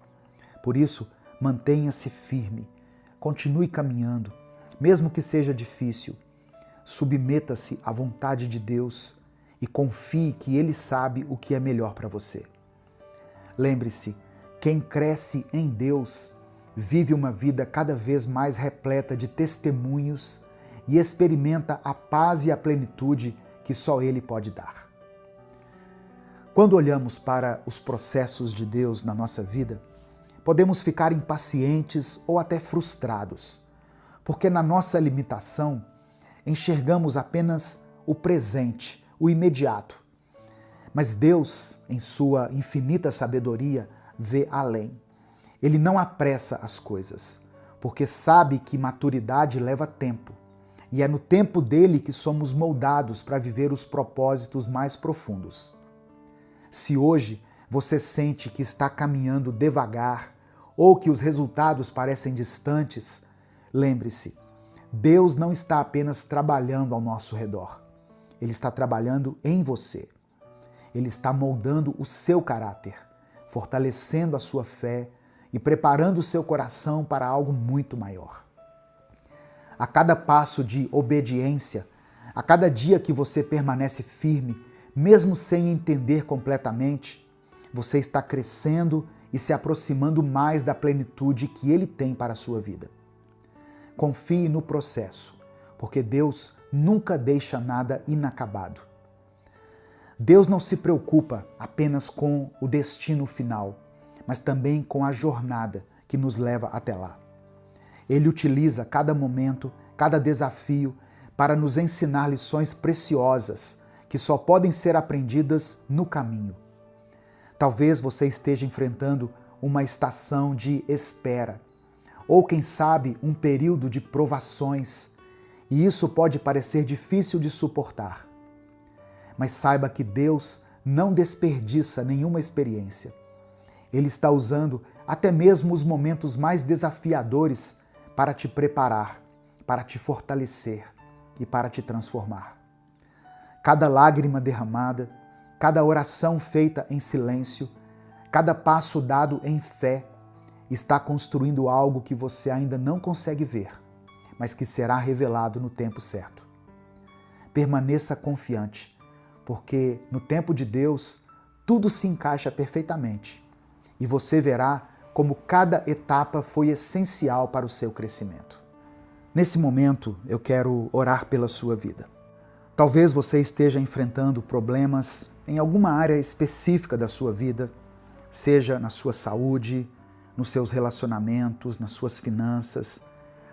Speaker 1: Por isso, mantenha-se firme, continue caminhando, mesmo que seja difícil. Submeta-se à vontade de Deus e confie que Ele sabe o que é melhor para você. Lembre-se, quem cresce em Deus vive uma vida cada vez mais repleta de testemunhos e experimenta a paz e a plenitude que só Ele pode dar. Quando olhamos para os processos de Deus na nossa vida, podemos ficar impacientes ou até frustrados, porque na nossa limitação enxergamos apenas o presente, o imediato. Mas Deus, em sua infinita sabedoria, vê além. Ele não apressa as coisas, porque sabe que maturidade leva tempo, e é no tempo dele que somos moldados para viver os propósitos mais profundos. Se hoje você sente que está caminhando devagar ou que os resultados parecem distantes, lembre-se, Deus não está apenas trabalhando ao nosso redor. Ele está trabalhando em você. Ele está moldando o seu caráter, fortalecendo a sua fé e preparando o seu coração para algo muito maior. A cada passo de obediência, a cada dia que você permanece firme, mesmo sem entender completamente, você está crescendo e se aproximando mais da plenitude que Ele tem para a sua vida. Confie no processo, porque Deus nunca deixa nada inacabado. Deus não se preocupa apenas com o destino final, mas também com a jornada que nos leva até lá. Ele utiliza cada momento, cada desafio para nos ensinar lições preciosas que só podem ser aprendidas no caminho. Talvez você esteja enfrentando uma estação de espera, ou quem sabe um período de provações, e isso pode parecer difícil de suportar. Mas saiba que Deus não desperdiça nenhuma experiência. Ele está usando até mesmo os momentos mais desafiadores para te preparar, para te fortalecer e para te transformar. Cada lágrima derramada, cada oração feita em silêncio, cada passo dado em fé, está construindo algo que você ainda não consegue ver, mas que será revelado no tempo certo. Permaneça confiante, porque no tempo de Deus tudo se encaixa perfeitamente e você verá como cada etapa foi essencial para o seu crescimento. Nesse momento, eu quero orar pela sua vida. Talvez você esteja enfrentando problemas em alguma área específica da sua vida, seja na sua saúde, nos seus relacionamentos, nas suas finanças,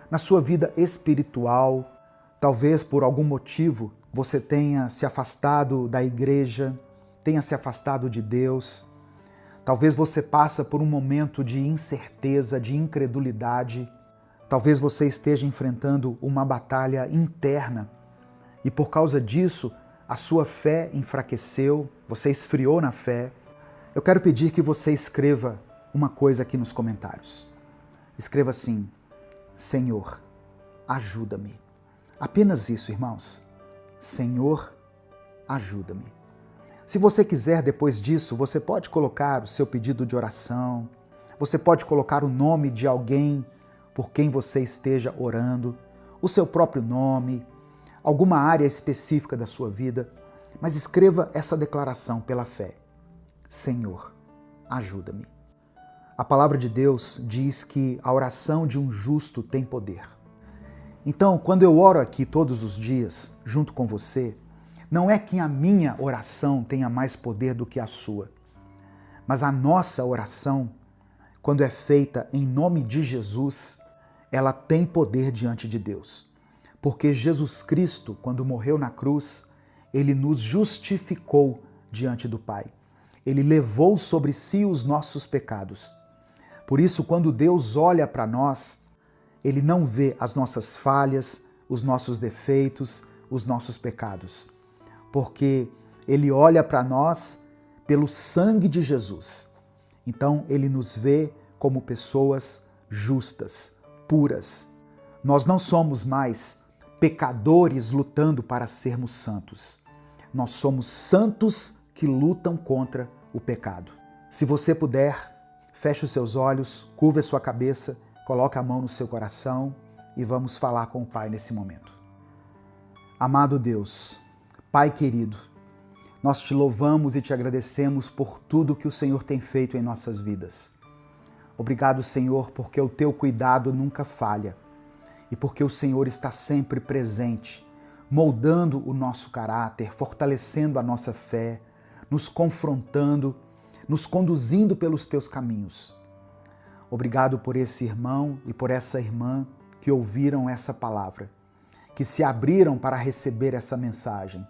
Speaker 1: na sua vida espiritual. Talvez por algum motivo você tenha se afastado da igreja, tenha se afastado de Deus. Talvez você passe por um momento de incerteza, de incredulidade. Talvez você esteja enfrentando uma batalha interna e por causa disso a sua fé enfraqueceu, você esfriou na fé. Eu quero pedir que você escreva uma coisa aqui nos comentários. Escreva assim: Senhor, ajuda-me. Apenas isso, irmãos. Senhor, ajuda-me. Se você quiser, depois disso, você pode colocar o seu pedido de oração, você pode colocar o nome de alguém por quem você esteja orando, o seu próprio nome, alguma área específica da sua vida, mas escreva essa declaração pela fé. Senhor, ajuda-me. A palavra de Deus diz que a oração de um justo tem poder. Então, quando eu oro aqui todos os dias, junto com você, não é que a minha oração tenha mais poder do que a sua, mas a nossa oração, quando é feita em nome de Jesus, ela tem poder diante de Deus. Porque Jesus Cristo, quando morreu na cruz, ele nos justificou diante do Pai. Ele levou sobre si os nossos pecados. Por isso, quando Deus olha para nós, Ele não vê as nossas falhas, os nossos defeitos, os nossos pecados, porque Ele olha para nós pelo sangue de Jesus. Então, Ele nos vê como pessoas justas, puras. Nós não somos mais pecadores lutando para sermos santos. Nós somos santos que lutam contra o pecado. Se você puder, feche os seus olhos, curva a sua cabeça, coloque a mão no seu coração e vamos falar com o Pai nesse momento. Amado Deus, Pai querido, nós te louvamos e te agradecemos por tudo que o Senhor tem feito em nossas vidas. Obrigado, Senhor, porque o teu cuidado nunca falha e porque o Senhor está sempre presente, moldando o nosso caráter, fortalecendo a nossa fé, nos confrontando, nos conduzindo pelos teus caminhos. Obrigado por esse irmão e por essa irmã que ouviram essa palavra, que se abriram para receber essa mensagem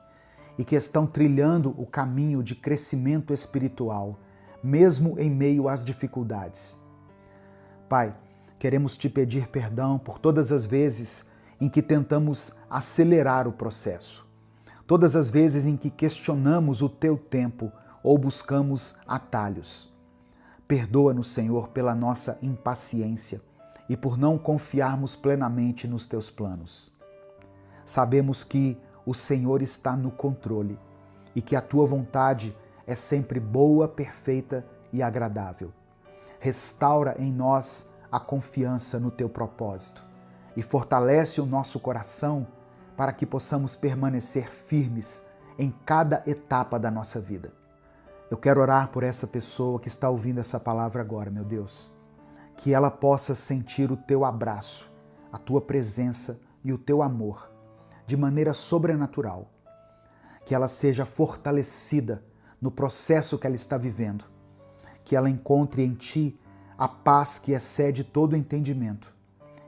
Speaker 1: e que estão trilhando o caminho de crescimento espiritual, mesmo em meio às dificuldades. Pai, queremos te pedir perdão por todas as vezes em que tentamos acelerar o processo, todas as vezes em que questionamos o teu tempo ou buscamos atalhos. Perdoa-nos, Senhor, pela nossa impaciência e por não confiarmos plenamente nos teus planos. Sabemos que o Senhor está no controle e que a tua vontade é sempre boa, perfeita e agradável. Restaura em nós a confiança no teu propósito e fortalece o nosso coração para que possamos permanecer firmes em cada etapa da nossa vida. Eu quero orar por essa pessoa que está ouvindo essa palavra agora, meu Deus, que ela possa sentir o teu abraço, a tua presença e o teu amor de maneira sobrenatural, que ela seja fortalecida no processo que ela está vivendo, que ela encontre em ti a paz que excede todo entendimento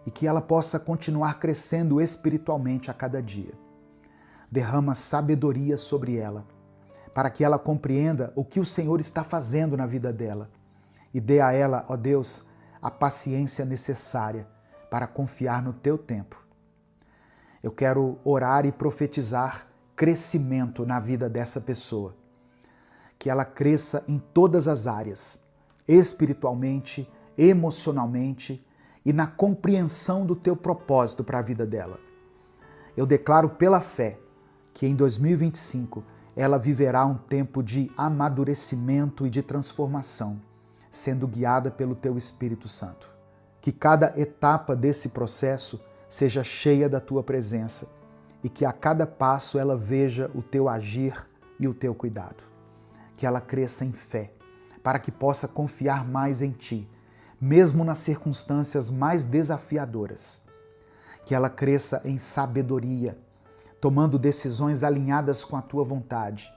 Speaker 1: e que ela possa continuar crescendo espiritualmente a cada dia. Derrama sabedoria sobre ela, para que ela compreenda o que o Senhor está fazendo na vida dela e dê a ela, ó Deus, a paciência necessária para confiar no teu tempo. Eu quero orar e profetizar crescimento na vida dessa pessoa, que ela cresça em todas as áreas, espiritualmente, emocionalmente e na compreensão do teu propósito para a vida dela. Eu declaro pela fé que em 2025 ela viverá um tempo de amadurecimento e de transformação, sendo guiada pelo teu Espírito Santo. Que cada etapa desse processo seja cheia da tua presença e que a cada passo ela veja o teu agir e o teu cuidado. Que ela cresça em fé, para que possa confiar mais em ti, mesmo nas circunstâncias mais desafiadoras. Que ela cresça em sabedoria, tomando decisões alinhadas com a tua vontade.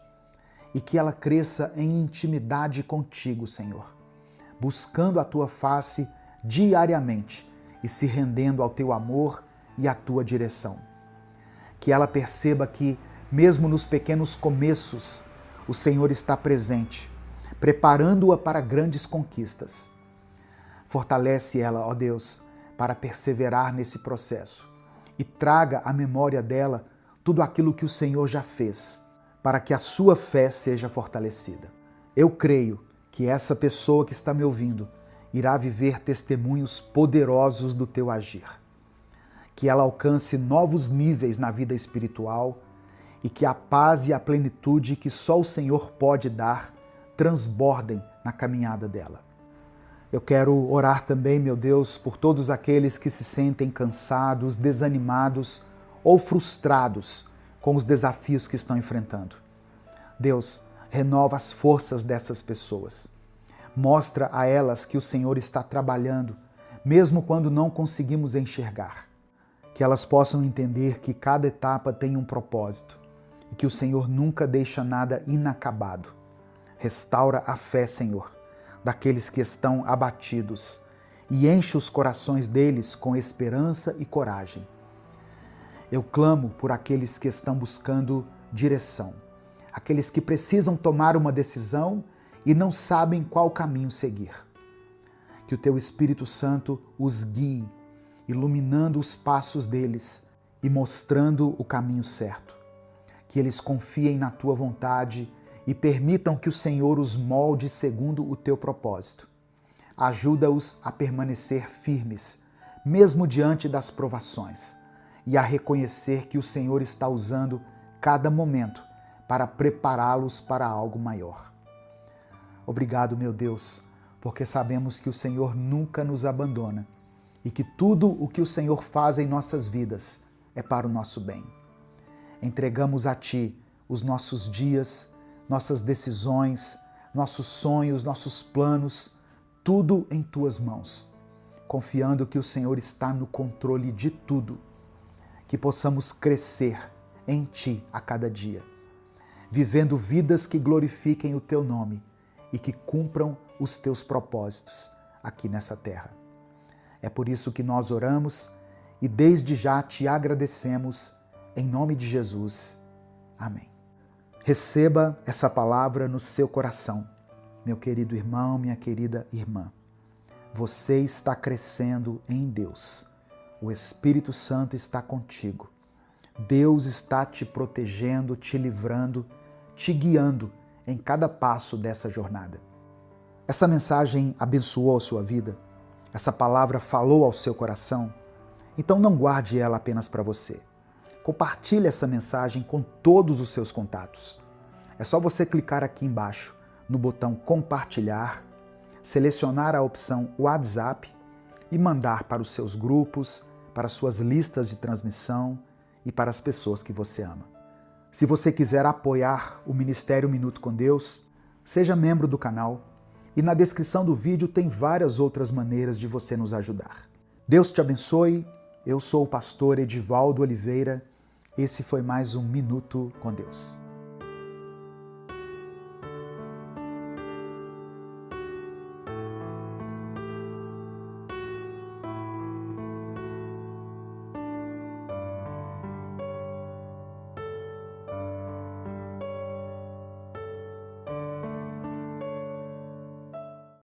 Speaker 1: E que ela cresça em intimidade contigo, Senhor, buscando a tua face diariamente e se rendendo ao teu amor e à tua direção. Que ela perceba que, mesmo nos pequenos começos, o Senhor está presente, preparando-a para grandes conquistas. Fortalece ela, ó Deus, para perseverar nesse processo e traga à memória dela tudo aquilo que o Senhor já fez, para que a sua fé seja fortalecida. Eu creio que essa pessoa que está me ouvindo irá viver testemunhos poderosos do teu agir. Que ela alcance novos níveis na vida espiritual e que a paz e a plenitude que só o Senhor pode dar transbordem na caminhada dela. Eu quero orar também, meu Deus, por todos aqueles que se sentem cansados, desanimados ou frustrados com os desafios que estão enfrentando. Deus, renova as forças dessas pessoas. Mostra a elas que o Senhor está trabalhando, mesmo quando não conseguimos enxergar. Que elas possam entender que cada etapa tem um propósito e que o Senhor nunca deixa nada inacabado. Restaura a fé, Senhor, daqueles que estão abatidos e enche os corações deles com esperança e coragem. Eu clamo por aqueles que estão buscando direção, aqueles que precisam tomar uma decisão e não sabem qual caminho seguir. Que o teu Espírito Santo os guie, iluminando os passos deles e mostrando o caminho certo. Que eles confiem na tua vontade e permitam que o Senhor os molde segundo o teu propósito. Ajuda-os a permanecer firmes, mesmo diante das provações, e a reconhecer que o Senhor está usando cada momento para prepará-los para algo maior. Obrigado, meu Deus, porque sabemos que o Senhor nunca nos abandona e que tudo o que o Senhor faz em nossas vidas é para o nosso bem. Entregamos a Ti os nossos dias, nossas decisões, nossos sonhos, nossos planos, tudo em Tuas mãos, confiando que o Senhor está no controle de tudo, que possamos crescer em Ti a cada dia, vivendo vidas que glorifiquem o Teu nome e que cumpram os Teus propósitos aqui nessa terra. É por isso que nós oramos e desde já Te agradecemos, em nome de Jesus. Amém. Receba essa palavra no seu coração, meu querido irmão, minha querida irmã. Você está crescendo em Deus. O Espírito Santo está contigo. Deus está te protegendo, te livrando, te guiando em cada passo dessa jornada. Essa mensagem abençoou a sua vida? Essa palavra falou ao seu coração? Então não guarde ela apenas para você. Compartilhe essa mensagem com todos os seus contatos. É só você clicar aqui embaixo no botão compartilhar, selecionar a opção WhatsApp e mandar para os seus grupos, para suas listas de transmissão e para as pessoas que você ama. Se você quiser apoiar o Ministério Minuto com Deus, seja membro do canal e na descrição do vídeo tem várias outras maneiras de você nos ajudar. Deus te abençoe, eu sou o pastor Edivaldo Oliveira, esse foi mais um Minuto com Deus.